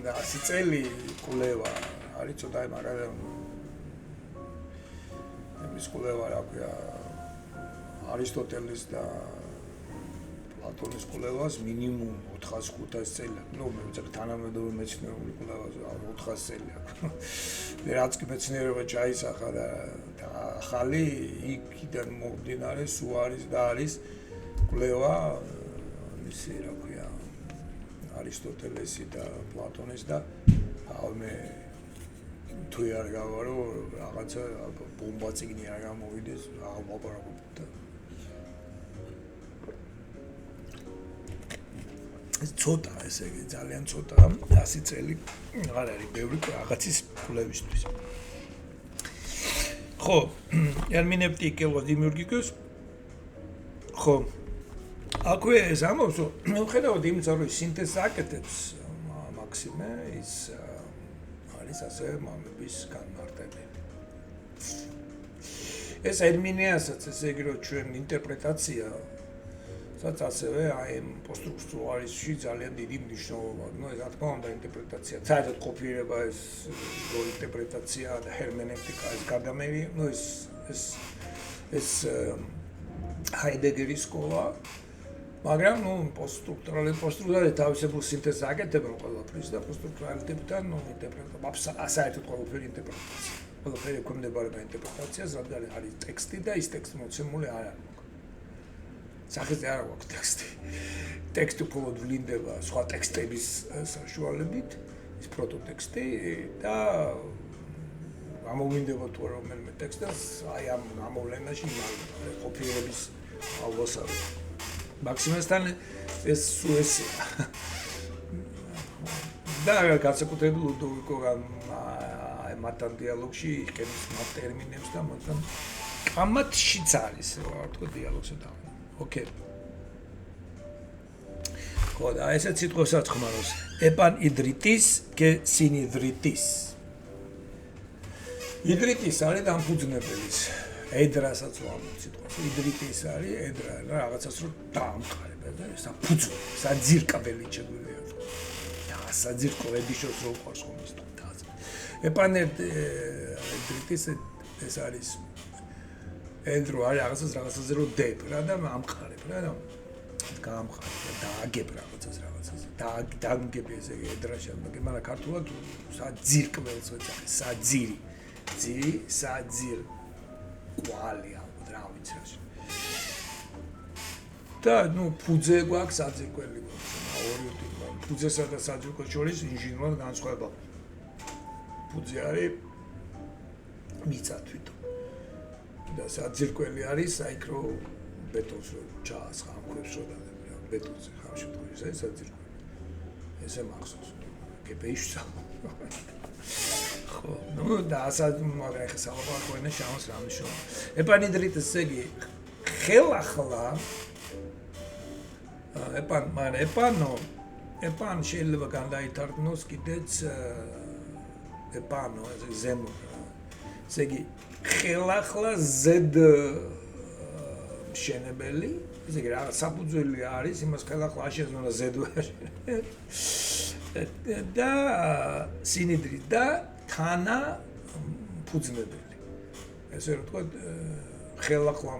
და 100 წელი კვლევა არის ცოტა მაგრამ ეს კვლევა რა ქვია არისტოტელის და პლატონის კვლევას მინიმუმ 400-500 წელი აქვს. ნუ მე თანამედროვე მეცნიერული კვლევას 400 წელი აქვს. რაც კი მეცნიერება ჩაისახა და ახალი იქიდან მომდინარე სულ არის და არის კვლევა ისი რა ქვია არისტოტელესი და პლატონის და მე თუ არ გავარო რაღაცა ბომბა წიგნი არ გამოვიდეს აღმოპარაკობ და ეს ცოტა ესე იგი ძალიან ცოტა 100 წელი აღარ არის ბევრი რაღაცის კვლევისთვის ხო ერმინეპტიკე დიმიურგიკოს ხო აქვე ეს ამბობს რომ მიუხედავად იმისა რომ სინთეზს აკეთებს მაქსიმე ის არის ასე მამების განმარტები ეს ერმინეასაც ესე იგი რომ ჩვენ ინტერპრეტაცია სადაც ასევე აი პოსტსტრუქტურალიზმში ძალიან დიდი მნიშვნელობა აქვს. ნუ რა თქმა უნდა ინტერპრეტაცია, საერთოდ ყოფილება ეს ინტერპრეტაცია და ჰერმენევტიკა ეს გადამერი, ნუ ეს ჰაიდეგერის სკოლა, მაგრამ ნუ პოსტსტრუქტურალი თავისებურ სინთეზს აკეთებენ ყველაფრის და პოსტსტრუქტურალებთან ნუ ინტერპრეტაცია, საერთოდ ყველაფერი ინტერპრეტაცია. ყველაფერი ექვემდებარება ინტერპრეტაციას, რადგან არის ტექსტი და ის ტექსტი მოცემული არ არის. სახეზე არ აქვს ტექსტი. ტექსტი მხოლოდ ვლინდება სხვა ტექსტების საშუალებით, ის პროტოტექსტი და ამოვინდება თუ რომელიმე ტექსტს აი ამ ამოვლენაში ყოფილების ალბოსავი. მაქსიმასთან ეს სუესია. და განსაკუთრებით ლუდოვიკო აი მათთან დიალოგში იყენებს მათ ტერმინებს და მათთან კამათშიც არის რა თქო დიალოგსა და ოკეი. ხოდა ესეც სიტყვასაც ხმარობს. ეპანიდრიტის και სინიდრიტის. იდრიტის არის დამფუძნებელის. ედრასაც ვამბობ სიტყვას. იდრიტის არის ედრა, რაღაცას რომ დაამყარება და საფუძველი, საძირკაბელი შეგვიძლია. და საძირკაბელი შორს რო ყავს ხომის და. ეპანიდრიტის ეს არის έντრო არის რაღაცაზე რომ დებ რა და ამყარებ რა და გაამყარებ და აგებ რაღაცას დააგებ ესე ედრაში მაგრამ ქართულად საძირკველს ვეცახე საძირი ძირი საძირ კვალი ალბათ რა ვიცი და ნუ ფუძე გვაქვს საძირკველი გვაქვს ორი ტიპი ფუძესა და საძირკველს შორის ინჟინერულად განსხვავება ფუძე არის მიწა თვითონ და საძირკველი არის აიქ რო ბეტონს რო ჩაასხამქვებს რო და ბეტონზე ხარ შემთხვევაში ეს საძირკველი ესე მახსოვს გეპეიშსა ხო ნუ და ასად მაგრამ ხა სალაპარაკო ენა შამოს რამიშო ეპანიდრიტის ეგი ხელახლა ეპან შეიძლება განდაითარგმნოს კიდეც ეპანო ეს ზემო ესე იგი ხელახლა ზედ მშენებელი ესე იგი რაღაც საფუძველი არის იმას ხელახლა აშენოს ზედვაში და სინიდრი და თანა ფუძნებელი ესე რომ თქვა ხელახლა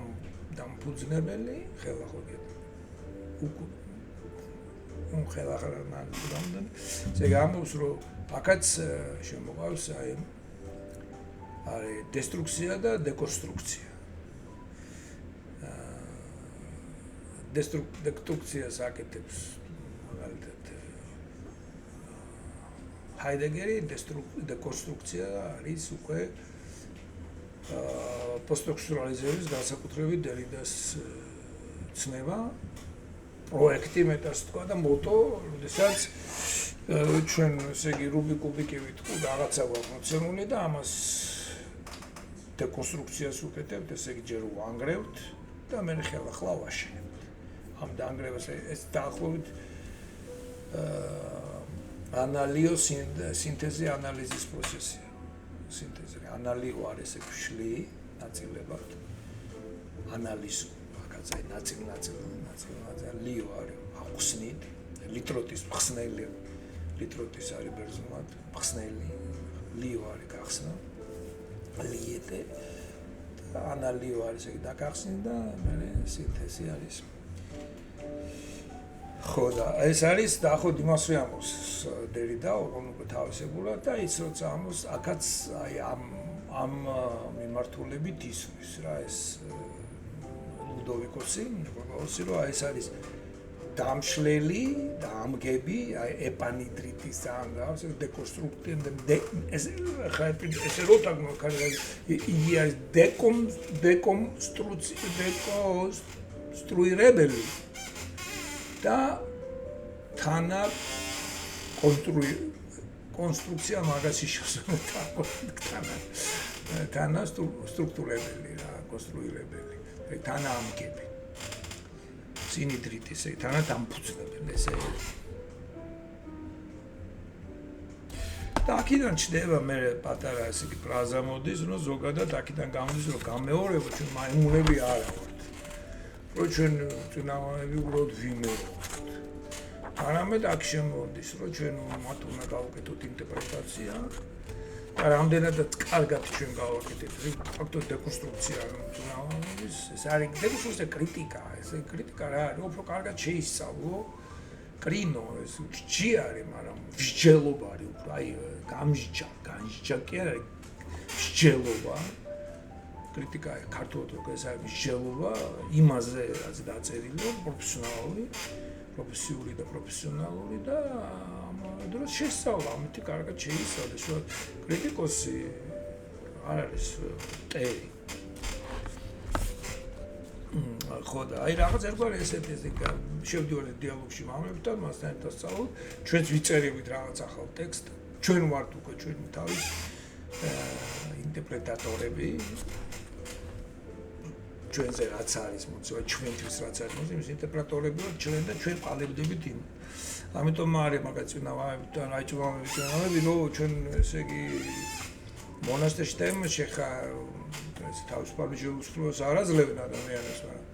დამფუძნებელი ხელახლა უკუ ხელახლა მანდ ესე გამოს რომ აქაც შემოყავს აი არის დესტრუქცია და დეკონსტრუქცია. დესტრუქციას აკეთებს მაგალითად ჰაიდეგერი, დეკონსტრუქცია არის უკვე პოსტსტრუქტურალიზმის განსაკუთრებით დერიდას ცნება, პროექტი მეტას თქვა და მოტო, როდესაც ჩვენ ესე იგი რუბიკუბიკივით რაღაცა გვაქვს მოცემული და ამას დეკონსტრუქციას უკეთებთ, ესე იგი ჯერ ვანგრევთ და მე ხელახლა ვაშენებთ. ამ დაანგრევას ეს დაახლოებით ანალიო სინთეზი ანალიზის პროცესია. სინთეზი ანალიო არის ეს შლი ნაწილებად. ანალიზი მაგაზაი ნაწილი ლიო არის ახსნით ლიტროტის ხსნელი ლიტროტის არის ბერძნულად ხსნელი ლიო არის გახსნა ლიეტე ანალიო არის ეგ დაგახსნი და მე სინთეზი არის ხო და ეს არის დაახლოებით იმას ვიამბობს დერიდა უკვე თავისებურად და ის როცა ამბობს აქაც აი ამ მიმართულებით ისმის რა ეს ლუდოვიკოსი რომ ეს არის დამშლელი და ამგები აი ეპანიდრიტის ან ესე რო იგი არის დეკონსტრუირებელი და თანა კონსტრუქცია მაგას თანა სტრუქტურებელი რა კონსტრუირებელი თანა ამგები სინიდრიტის თანა დამფუძნებელი ესე და აქედან ჩდება მე პატარა ესე იგი ფრაზა მოდის რომ ზოგადად აქედან გამოდის რომ გამეორება ჩვენ მაიმუნები არ ვართ რომ ჩვენ წინამორბედები უბრალოდ ვიმეორებთ არამედ აქ შემოდის რომ ჩვენ მათ უნდა გავუკეთოთ ინტერპრეტაცია და რამდენადაც კარგად ჩვენ გავაკეთებთ ფაქტობრივად დეკონსტრუქცია წინამორბედის ეს არის დეკონსტრუქცია კრიტიკა ეს კრიტიკა რა არის უფრო კარგად შეისწავლო კრინო ეს ჭი არის მაგრამ მსჯელობა არის უფრო აი განსჯა კი არის მსჯელობა კრიტიკა ქართულად როგორ ეს არის მსჯელობა იმაზე რაც დაწერილია პროფესიული და პროფესიონალური და ამ დროს შესწავლა ამით კარგად შეისწავლეს რომ კრიტიკოსი არ არის ტერი ხო და აი რაღაც ერთგვარი ესეთი შევდივართ დიალოგში მამლებთან მასთან ერთად სწავლობ ჩვენც ვიწერებით რაღაც ახალ ტექსტს ჩვენ ვართ უკვე ჩვენი თავის ინტერპრეტატორები ჩვენზე რაც არის მოწვა ჩვენთვის რაც არის მოწვა ის ინტერპრეტატორები ვართ ჩვენ და ჩვენ ყალებდებით იმ ამიტომ არის მაგაც წინავაებთან აი წინავაები რომ ჩვენ ესე იგი მონასტერში თემაში ხა ეს თავისუფალი ჟურნალისტს არ აძლევენ ადამიანებს მაგრამ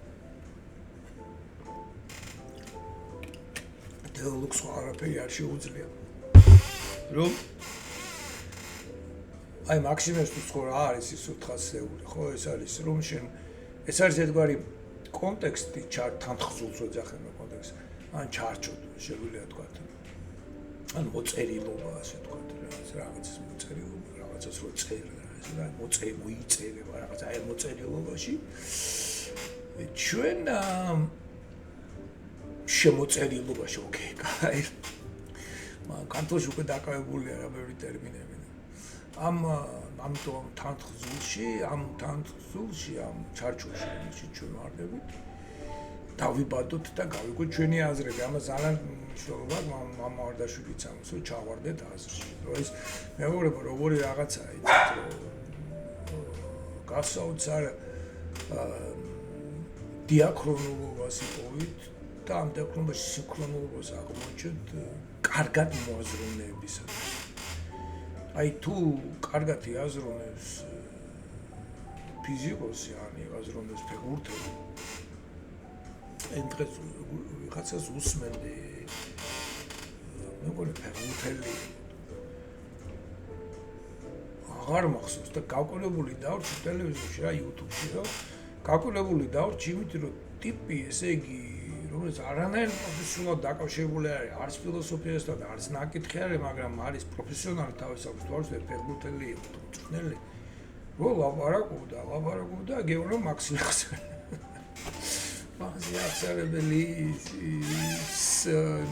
დიალოგს არაფერი არ შეუძლია რომ აი მაქსიმესთვის ხო რა არის ის 400-ეული ხო ეს არის რომ შენ ეს არის ერთგვარი კონტექსტი თანხმულს ოძახენ კონტექსტი ან ჩარჩოდ შეგვიძლია თქვა ან მოწერილობა ასე თქვა რაღაცას მოწერილობა რაღაცას რო წერა ეს რა მოიწერება რაღაც აი მოწერილობაში ჩვენ შემოწერილობაში ოკეი კაი მაგრამ კანტოში უკვე დაკავებულია რა ბევრი ტერმინები ამიტომ თანხმულში ამ ჩარჩოში ჩვენ ვარდებით დავიბადოთ და გავიგოთ ჩვენი აზრები ამას ძალიან მნიშვნელობა მამავარდაშვილიც ამას რომ ჩავარდეთ აზრში რომ ეს მეუბნება როგორი რაღაცაა იცით რომ გასაოცარ დიაქრონულობას იპოვით და ამ დიაქრონულობაში სინქრონულობას აღმოჩნდეთ კარგად მოაზროვნეებისათვის აი თუ კარგად იაზრონებს ფიზიკოსი ან იაზრონებს ფეხბურთელი ეს ვიღაცას უსმენდი მეგონი ფეხბურთელი აღარ მახსოვს და გავკვლებული დავრჩი ტელევიზორში რა YouTube-ში რა გავკვლებული დავრჩი იმიტომ რომ ტიპი ესე იგი რომელიც არანაირ პროფესიონალად დაკავშირებული არის ფილოსოფიასთან და არის ნაკითხი არის მაგრამ არის პროფესიონალი თავის აქვს თვალსაჩინო ფეხბურთელი იყო მწვრთნელი რო ლაპარაკობდა გეორგ მაქსიმოვს მაღაზია აღსარებელი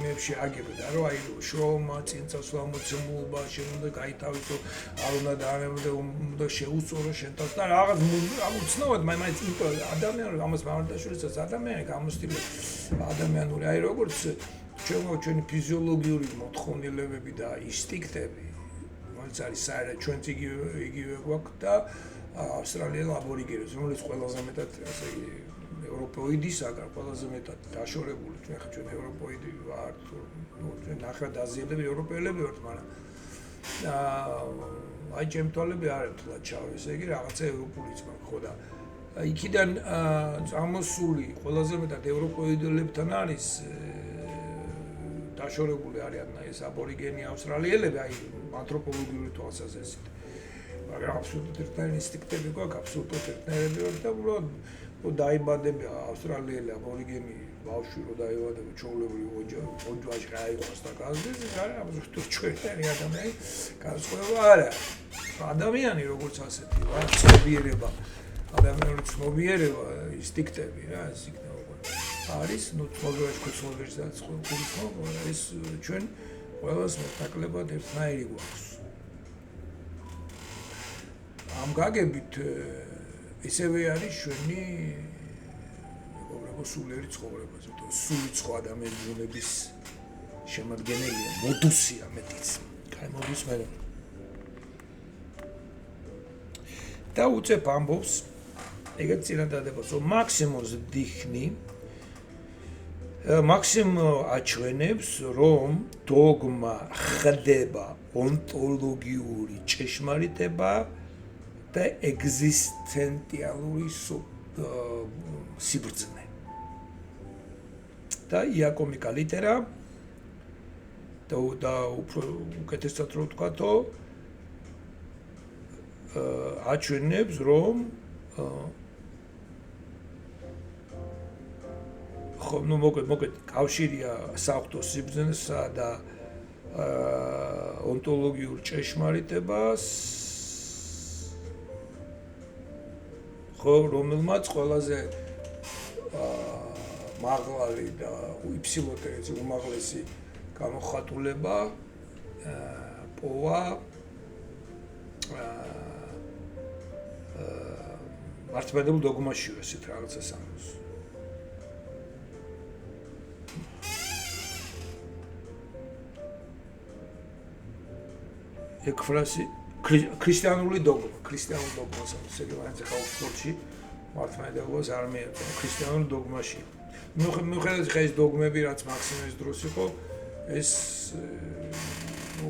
მეებში აგებდა რომ აი შრომა წინწასვლა მოცემულობა შენ უნდა გაითავისო არ უნდა დაანებდე უნდა შეუსწორო შენ თავს და რაღაც უცნაურად მაინც ადამიანური ამას მამარდაშვილისაც ადამიანი გამოსტილი ადამიანური აი როგორც ჩვენი ფიზიოლოგიური მოთხოვნილებები და ინსტინქტები რომელიც არის საერთოდ ჩვენც იგივე გვაქვს და ავსტრალიელ აბორიგენებს რომელიც ყველაზე მეტად ესე იგი ევროპოიდისაგან ყველაზე მეტად დაშორებული ჩვენ ევროპოიდი ვართ ჩვენ ნახევარაზიელები ევროპელები ვართ მაგრამ აი ჩემთვალები არ ერთლა ჩავ ესე იგი რაღაცა ევროპულიც მაქვს ხო და იქიდან წამოსული ყველაზე მეტად ევროპოიდებთან არის დაშორებული არიან ეს აბორიგენი ავსტრალიელები აი ანთროპოლოგიური თვალსაზრისით მაგრამ აბსოლუტურად ერთნაირი ინსტინქტები გვაქვს აბსოლუტურად ერთნაირები ვართ და უბრალოდ დაიბადები ავსტრალიელი აბორიგენი ბავშვი რო დაიბადება ჩვეულებრივ ოჯახში გაიყვანს და გაზდეს ეს არის აბსოლუტურად ჩვენი ადამიანი განსხვავება არა ადამიანი როგორც ასეთი რა ცნობიერება ადამიანური ცნობიერება ინსტინქტები რა ეს იქნება არის ნუ ცნობიერება ცნობიერება და ცნობიერება ეს ჩვენ ყველას მეტაკლებად ერთნაირი გვაქვს ამ გაგებით ისევე არის ჩვენი სულიერი ცხოვრება, ზოგადად სული სხვა ადამიანების შემადგენელია, მოდუსია მეტიც. კაი მოდუს მე. და უწევ ამბობს, ეგეც წინადადებას, რომ მაქსიმუმს დიხნი მაქსიმუმ აჩვენებს, რომ დოგმა ხდება ონტოლოგიური ჭეშმარიტება და ეგზისტენციალური სიბრძნე. და იაკომიკა ლიტერა და უფრო უკეთესად რო ვთქვათო აჩვენებს რომ ხო ნუ მოგეთ კავშირია საღვთო სიბრძნესა და ონტოლოგიურ ჭეშმარიტებას ხო რომელმაც ყველაზე მაღალი და უიფსილოტერეცი უმაღლესი გამოხატულება პოვა მართლმადიდებლურ დოგმაშია ესეთ რაღაცა სამოს ეგ ფრაზი ქრისტიანული დოგმა სეგმენტზე ხალხში მართლმადიდებლობას არ მიეწოდება ქრისტიანული დოგმაში მიუხედავად ხა ეს დოგმები რაც მაქსიმის დროს იყო ეს ნუ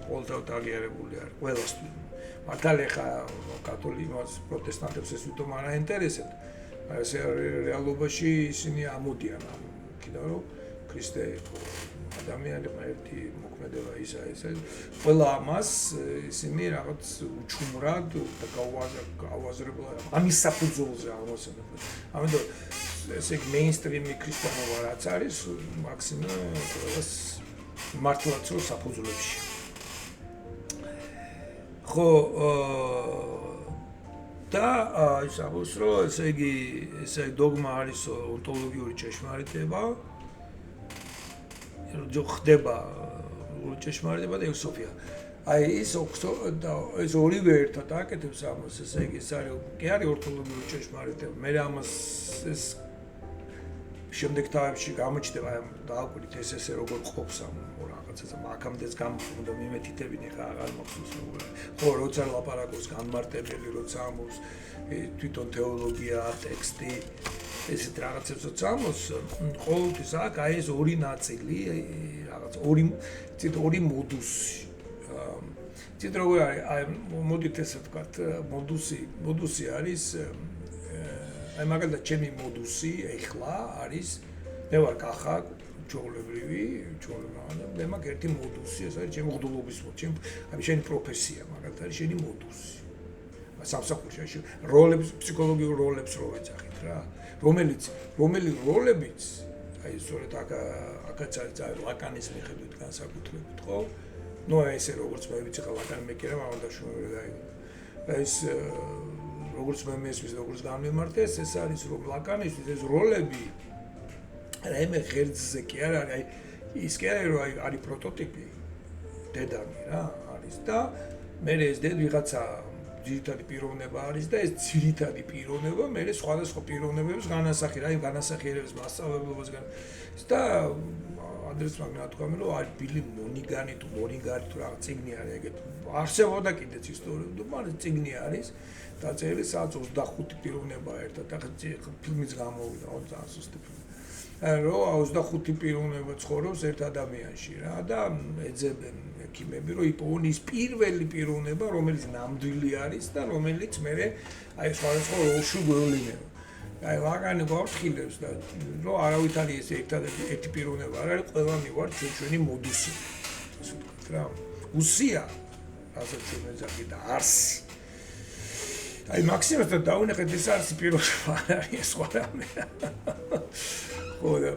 ყოველდღიურად აღიარებული არის ყველასთვის მართალია ხა კათოლიკოს პროტესტანტებს ეს ვითომ არ აინტერესებთ მაგრამ ეს რეალობაში ისინი ამოდიან კიდევ რომ ქრისტე ადამიანებმა ერთი მოქმედება ისა ყველა ამას ისინი რაღაც უჩუმრად და გავაზრებლად ამის საფუძველზე აღმოსაჩენად ამიტომ ესე მეინსტრიმი ქრისტიანობა რაც არის მაქსიმუმ ყველას მართლაც რო საფუძვლებში ხო და ის აღოს რომ ესე იგი დოგმა არის ონტოლოგიური ჭეშმარიტება რო ხდება ჭეშმარიტება და ეკსოფია აი ეს ორივე ერთად აკეთებს ამას ესე იგი ეს არის კი არის ორთოლოგიური ჭეშმარიტება მე ამას ეს შემდეგ თავებში გამოჩნდება დააკვირდით ეს როგორ ყოფს ამ რაღაცაზე მაგამდეც გამხდოდა მიმეთითებინე ხა აღარ მახსოვს ხო როცა ლაპარაკობს განმარტებელი როცა ამბობს თვითონ თეოლოგია ტექსტი ესეთ რაღაცებს როცა ამბობს ყოველთვის აქ აი ეს ორი ნაწილი რაღაც ორი მოდუსი ცით როგორ არის აი მოდით ესე ვთქვათ მოდუსი არის აი მაგალითად ჩემი მოდუსი ეხლა არის მე ვარ კახა ჩვეულებრივი მე მაგ ერთი მოდუსი ეს არის ჩემი ღრუბლობის აი შენი პროფესია მაგალითად არის შენი მოდუსი სამსახურში როლებს ფსიქოლოგიურ როლებს რო ეძახით რა რომელი როლებიც აი სწორედ აქაც არის ლაკანის მიხედვით განსაკუთრებით ხო ნუ ესე როგორც მე ვიცი ხა ლაკანი მე კი რა მამადაშვილი გაიგო ეს როგორც მე მესმის როგორც გამემართეს ეს არის რომ ლაკანისთვის ეს როლები რაიმე ღერძზე კი არ არის აი ის კი არის რომ არის პროტოტიპი დედანი რა არის და მე ეს დედ ვიღაცა ძირითადი პიროვნება არის და ეს ძირითადი პიროვნება მე სხვადასხვა პიროვნებებს განასახი რა იმ განასახიერებს მასწავლებლობას და ადრეს მაგნა თქვა რომ არის ბილი მონიგანი თუ რაღაც წიგნი არის ეგეთ არსებობდა კიდეც ისტორიები მაგრამ წიგნი არის დაწერილი სადაც 25 პიროვნება ერთად ახლა ფილმიც გამოვიდა 20 სუსტი რო 25 პიროვნება ცხოვრობს ერთ ადამიანში რა და ეძებენ ექიმები რომ იპოვონ ის პირველი პიროვნება რომელიც ნამდვილი არის და რომელიც მე აი სხვადასხვა როლში გვევლინება აი ლაგანი გვაფრთხილებს და რო არავით არის ეს ერთი პიროვნება არ არის ყველა მივარ ჩვენი მოდუსი ასე ვთქვათ რა უსია ასე ჩვენ ეძახი და არსი აი მაქსიმუმად დაუნახეთ ეს არის პიროვნება არ არის სხვა რამე ხო და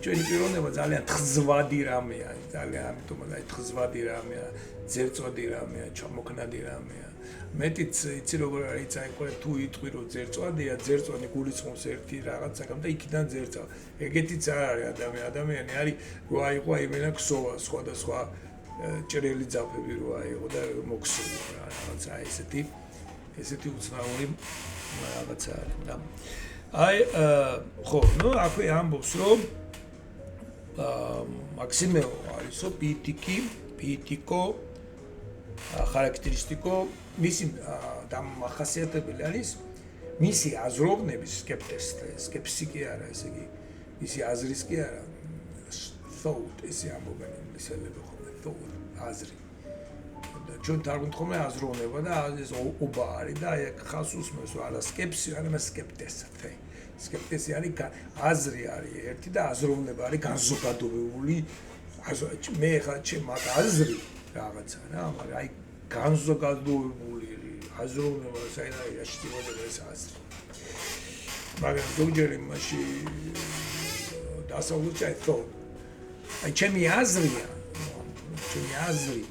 ჩვენი პიროვნება ძალიან თხზვადი რამეა, ძალიან ამიტომაც აი თხზვადი რამეა, ძერწვადი რამეა, ჩამოქნადი რამეა. მეტიც იცი როგორ არის აი ყოლე თუ იტყვი რომ ძერწვადია, ძერწვანი გულისხმობს ერთი რაღაცაკამ და იქიდან ძერწვა. ეგეთიც არ არის ადამიანი არის რო აიყო აი მენა ქსოვა სხვადასხვა ჭრელი ძაფები რო აიყო და მოქსოვა რაღაცა ესეთი უცნაური რაღაცა არის და აი ხო ნუ აქვე ამბობს რომ მაქსიმეო არისო პიიტიკო ხარაკტერისტიკო მისი დამახასიათებელი არის მისი აზროვნების სკეპსი კი არა ესე იგი მისი აზრის კი არა thought ესე ამბობენ ინგლისელები ხოლმე thought აზრი და ჩვენ თარგმნით აზროვნება და ეს ობა არის და აი ხას უსმენს არა სკეპსი არა სკეპტესი სკეპტესი არის აზრი არის ერთი და აზროვნება არის განზოგადებული მე ხა ჩემ აზრი რაღაცა რა მაგრამ აი განზოგადებული აზროვნება საერთოდ შეწყვეტა ეს აზრი მაგრამ ზოგჯერ იმაში დასავლურჩა თო აი ჩემი აზრია ჩემი აზრი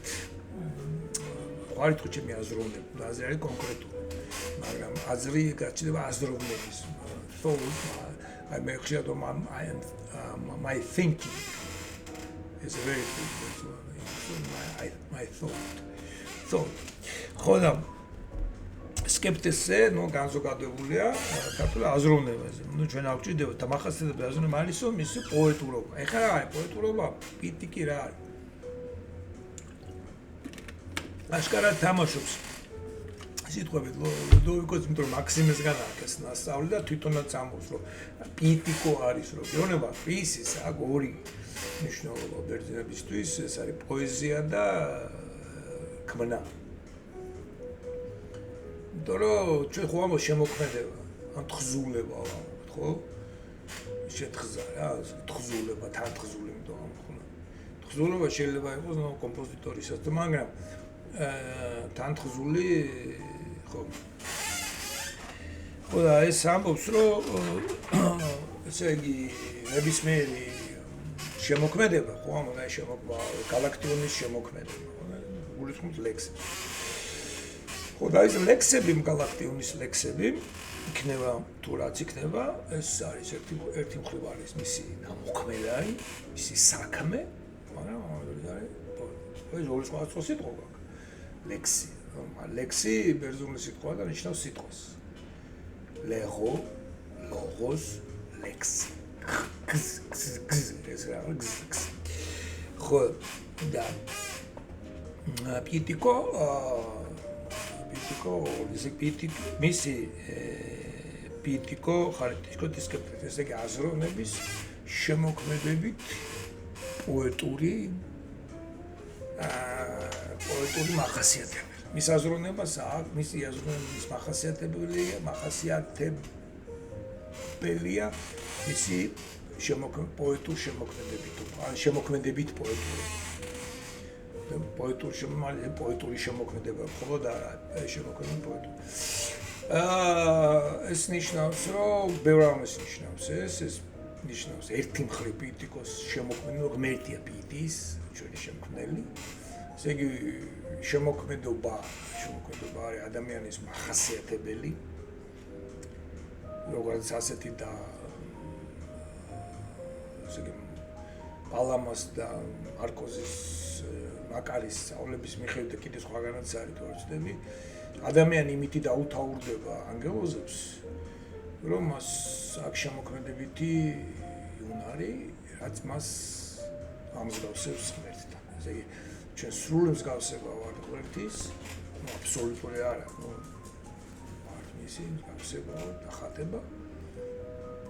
ყარით ჩემი აზროვნება აზრი არის კონკრეტული მაგრამ აზრი გაჩნდება აზროვნების თო აი მე ხშირად my thinking is very important my thought ხოდა სკეპტესზე ნუ განზოგადებულია ქართულ აზროვნებაზე ნუ ჩვენ აღჭირდება დამახასიათებელი აზროვნება არისო მისი პოეტურობა ეხლა რა არის პოეტურობა პიტიკი რა არის აშკარად თამაშობს სიტყვებით ლუდოვიკოს იმიტომ რომ მაქსიმესგან აქვს ნასწავლი და თვითონაც ამბობს რომ პიტიკო არის რომ ეუბნება პისის აქ ორი ნიშნულობა ბერძნებისთვის ეს არის პოეზია და ქმნა დრო ჩვენ ხო ამბობ შემოქმედება ან თხზულება ვამბობთ ხო შეთხზა რა თხზულება თან თხზული იმიტომ ხო თხზულება შეიძლება იყოს კომპოზიტორისაც მაგრამ თან თხზული ხო და ეს ამბობს რომ ესე იგი ნებისმიერი შემოქმედება ხო ამოდა შემოქმედება galaktionis შემოქმედება გულისხმობს ლექსებს ხო და ეს ლექსები galaktionis ლექსები იქნება თუ რაც იქნება ეს არის ერთი მხრივ არის მისი ნამოქმედარი მისი საქმე მაგრამ ეს ორი სხვა სიტყვა ლექსი ბერძნული სიტყვა და ნიშნავს სიტყვას ლეგო ლოგოს ლექსი ხო და პიტიკო მისი პიტიკო ხარაკტერისტიკოს სკეპტესი ესე იგი აზროვნების შემოქმედებით პოეტური მახასიათებელი მის აზროვნებას აქვს მისი აზროვნების მახასიათებელია მისი პოეტურ შემოქმედებით პოეტური შემოქმედება მხოლოდ არა შემოქმედება პოეტური ეს ნიშნავს რომ ბევრ რამეს ნიშნავს ეს ნიშნავს ერთი მხრივ პიტიკოს შემოქმედება ღმერთია პიტის ჩვენი შემქმნელი ესე იგი შემოქმედება არის ადამიანის მახასიათებელი როგორც ასეთი და ესე იგი პალამას და მარკოზის მაკარის სწავლების მიხედვით კიდე სხვაგანაც არის თუ არ ვცდები ადამიანი იმითი დაუთაურდება ანგელოზებს რომ მას აქ შემოქმედებითი უნარი რაც მას ამსგავსებს ღმერთთან ესე იგი ჩვენ სრული მსგავსება ვართ ღმერთის აბსოლუტური არა ვართ მისი მსგავსება და ხატება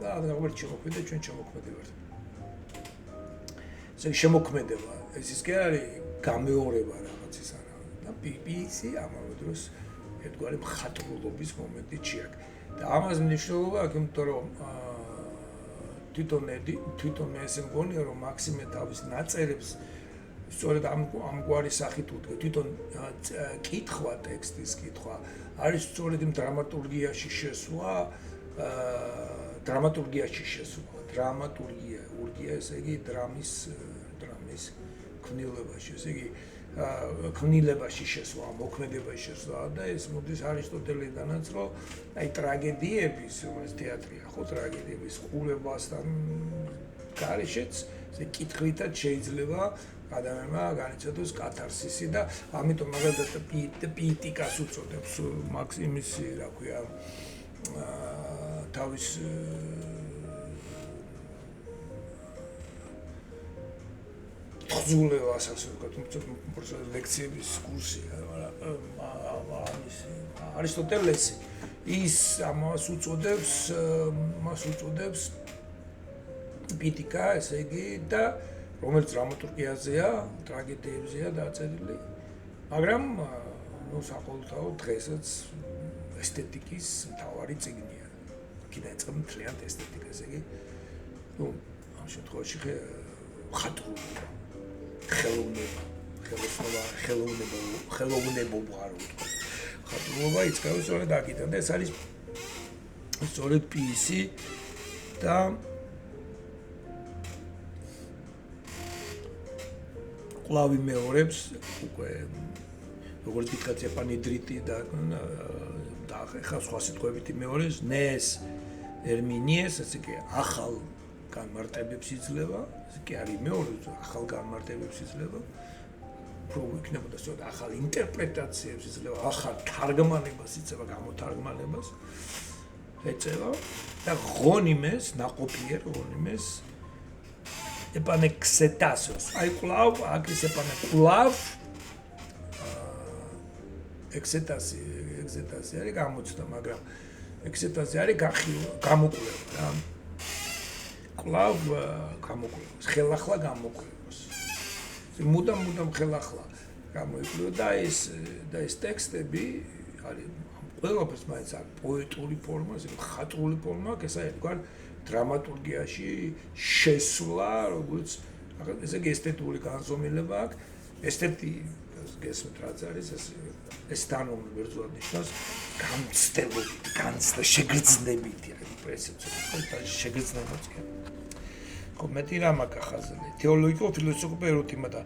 და ღმერთი შემოქმედება ჩვენ შემოქმედი ვართ ესე შემოქმედება ეს ის კი არის გამეორება რაღაცის არა და პიპისი ამავე დროს ერთგვარი მხატვრულობის მომენტი ჭიაკ და ამას მნიშვნელობა აქვს იმიტომ რომ თვითონ ესე მგონია რომ მაქსიმე თავის ნაწერებს სწორედ ამგვარი სახით უდგა თვითონ კითხვა ტექსტის კითხვა არის სწორედ იმ დრამატურგიაში შესვლა დრამატურგია, ესე იგი დრამის ქმნილებაში, ესე იგი ქმნილებაში შესვლა, მოქმედებაში შესვლა და ეს მოდის არისტოტელიდანაც, რომ აი ტრაგედიების, რომელიც თეატრია, ხო, ტრაგედიების ყურებასთან გარეშეც ესე კითხვითაც შეიძლება ადამიანმა განიცადოს კათარსისი და ამიტომ მაგალითად პიეტიკას უწოდებს მაქსიმის, რა ქვია, თავის თხზულებას, ასე ვთქვათ, ლექციების კურსია, არისტოტელესი ის ამას უწოდებს პიეტიკა, ესე იგი და რომელიც დრამატურგიაზეა, ტრაგედიებზეა დაწერილი, მაგრამ საყოველთაოდ დღესაც ესთეტიკის მთავარი წიგნია. კიდევ ეწყობა მთლიან ესთეტიკას, ესე იგი, ამ შემთხვევაში ხატრულობა, ხელოვნებობა, რა ვთქვა. ხატრულობა იწყება სწორედ აქედან და ეს არის სწორედ პიესი და კლავი მეორებს უკვე როგორც ვთქვათ ეპანიდრიტი და ხა სხვა სიტყვებით მეორეს ნეს ერმინიეს, ასე კი ახალ განმარტებებს იძლევა, ესე კი არის მეორე ახალ განმარტებებს იძლევა, უფრო იქნებოდა სწორედ ახალ ინტერპრეტაციებს იძლევა, ახალ თარგმანებას იწევა, გამოთარგმანებას ეწევა და ღონიმეს, ნაყოფიერ ღონიმეს ეპანექსეტასოს. აი კლავ, აქ ის ეპანეკლავ ექსეტასი არის გამოცდა, მაგრამ ექსეტასი არის გამოკვლევა რა. კლავ გამოკვლევას, ხელახლა გამოკვლევას. მუდამ ხელახლა გამოიკვლივა და ეს ტექსტები არის ყველაფერს მაინც არის პოეტური ფორმა, ხატრული ფორმა, ესაა თქვენ დრამატურგიაში შესვლა, როგორც ესე იგი ესთეტური განზომილება აქვს, ესთეტი გესმით რაც არის ეს თანხმობა ბერძნულად ნიშნავს განცდა შეგრძნებითი არის პრესიცია შეგრძნებაც კი კომენტი რამ აკახაზნე თეოლოგიко-ფილოსოფიო ეროტიმადა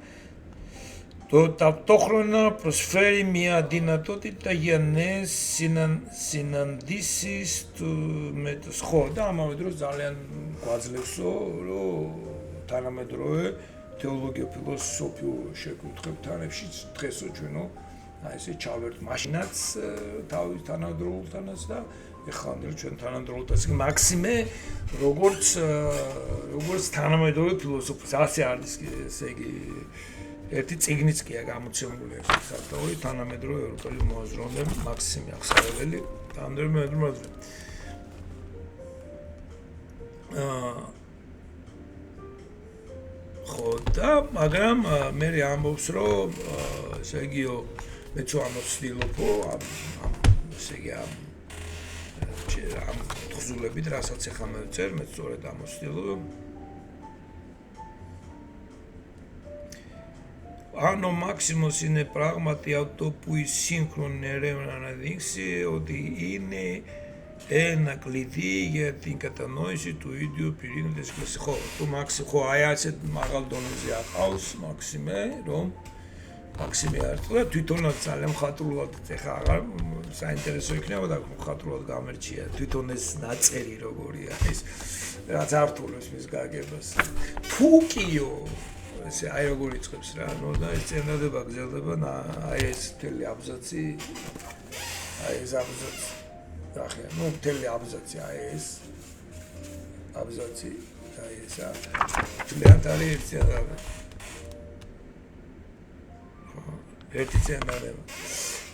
ταυτόχρονα προσφέρει μια δυνατότητα για νέες συναντήσεις με το σχόλιο. და ამავე დროს ძალიან გვაძლევსო, რომ თანამედროვე თეოლოგიო-ფილოსოფიურ შეკითხვებთანებშიც დღესო ჩვენო აი ესე ჩავერთ მაშინაც თავის თანამედროვულთანაც და ეხლა ჩვენ თანამედროვულთანაც მაქსიმე როგორც თანამედროვე ფილოსოფია ასე არის ესე იგი ერთი წიგნიც კი გამოცემული ეს საკუთარი თანამედროვე ევროპელი მოაზროვნე მაქსიმე ახსარებელი თანამედროვე მოაზროვნე ხო და მაგრამ მე ამბობს რომ ესე იგიო მეც ამოცდილობო ესე იგი ამ თხზულებით რასაც ახლა მევწერ მე სწორედ ამოცდილობ Anno Maximus είναι πράγματι αυτό που η σύγχρονη έρευνα αναδείξει ότι είναι ένα κλειδί για την κατανόηση του ίδιου πυρήνα της κλασσικής. Το Maximus, άιασε μεγάλο τονίζει αχάους, Μαξიმე, რომ Maxiме არტყლა თვითონაც ძალიან მხატვრულად ეხა აღარ საინტერესო იქნება და მხატვრულად გამერჩია თვითონ ეს ნაწერი როგორია ის რაც ართულებს მის გაგებას. ფუკიო ესე აი როგორ იწყებს რა, ნუ და ეს წენადება გზელდება, აი ეს თელი აბზაცი, აი ეს აბზაცი. ახლა, ნუ თელი აბზაცი, აი ეს აბზაცი, აი ესა. ძალიან არის წენადება. ერთი წენადება.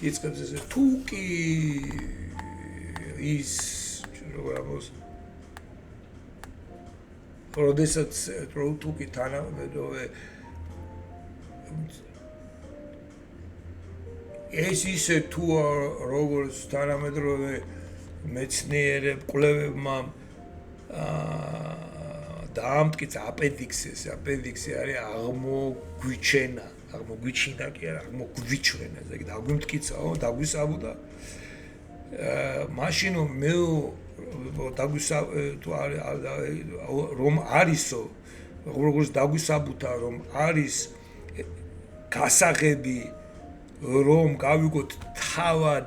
იწყებს ესე თუკი ის როგორ ამბობს როდესაც თუკი თანამედროვე ეს ისე თუ როგორც თანამედროვე მეცნიერებ კვლევებმა დაამტკიცა აპენდიქსი არის აღმოგვიჩინა კი არა აღმოგვიჩვენა ესე იგი დაგვიმტკიცაო დაგვისაბუდა მაშინ მე რომ არისო როგორც დაგვისაბუთა რომ არის გასაღები რომ გავიგოთ თავად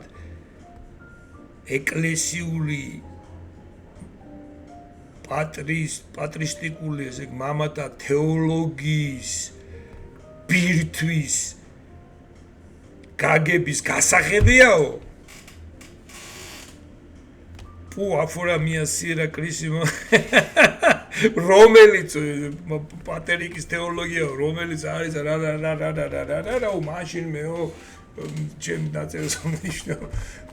ეკლესიული პატრისტიკული ესე მამათა თეოლოგიის ბირთვის გაგების გასაღებიაო პუ აფორა მია სირა კრისიმო რომელიც პატერიკის თეოლოგია რომელიც არის რა მაშინ მეო ჩემ დაწერს ნიშნო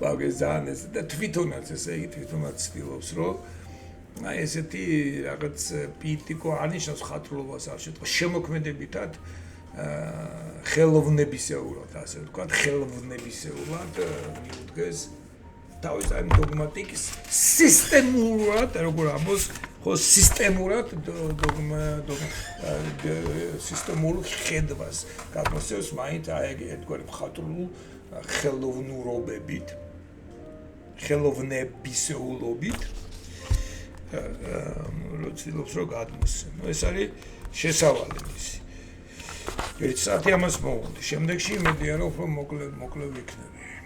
ვაგე ზანეს და თვითონაც ესე იგი თვითონაც ცდილობს რომ აი ესეთი რაღაც პიტიკო არნიშნავს ხათრულობას არ შეტყვა შემოქმედებითად ხელოვნებისეულად ასე ვთქვათ ხელოვნებისეულად მიუდგეს თავის აი დოგმატიკის სისტემურად როგორ ამბობს ხო სისტემურად სისტემურ ხედვას გადმოსცემს მაინც აი ერთგვარი მხატვრულ ხელოვნურობებით ხელოვნებისეულობით როცილობს რომ გადმოსცემ ეს არის შესავალი მისი ერთ საათი ამას მოვუდი შემდეგში იმედია რომ უფრო მოკლე ვიქნები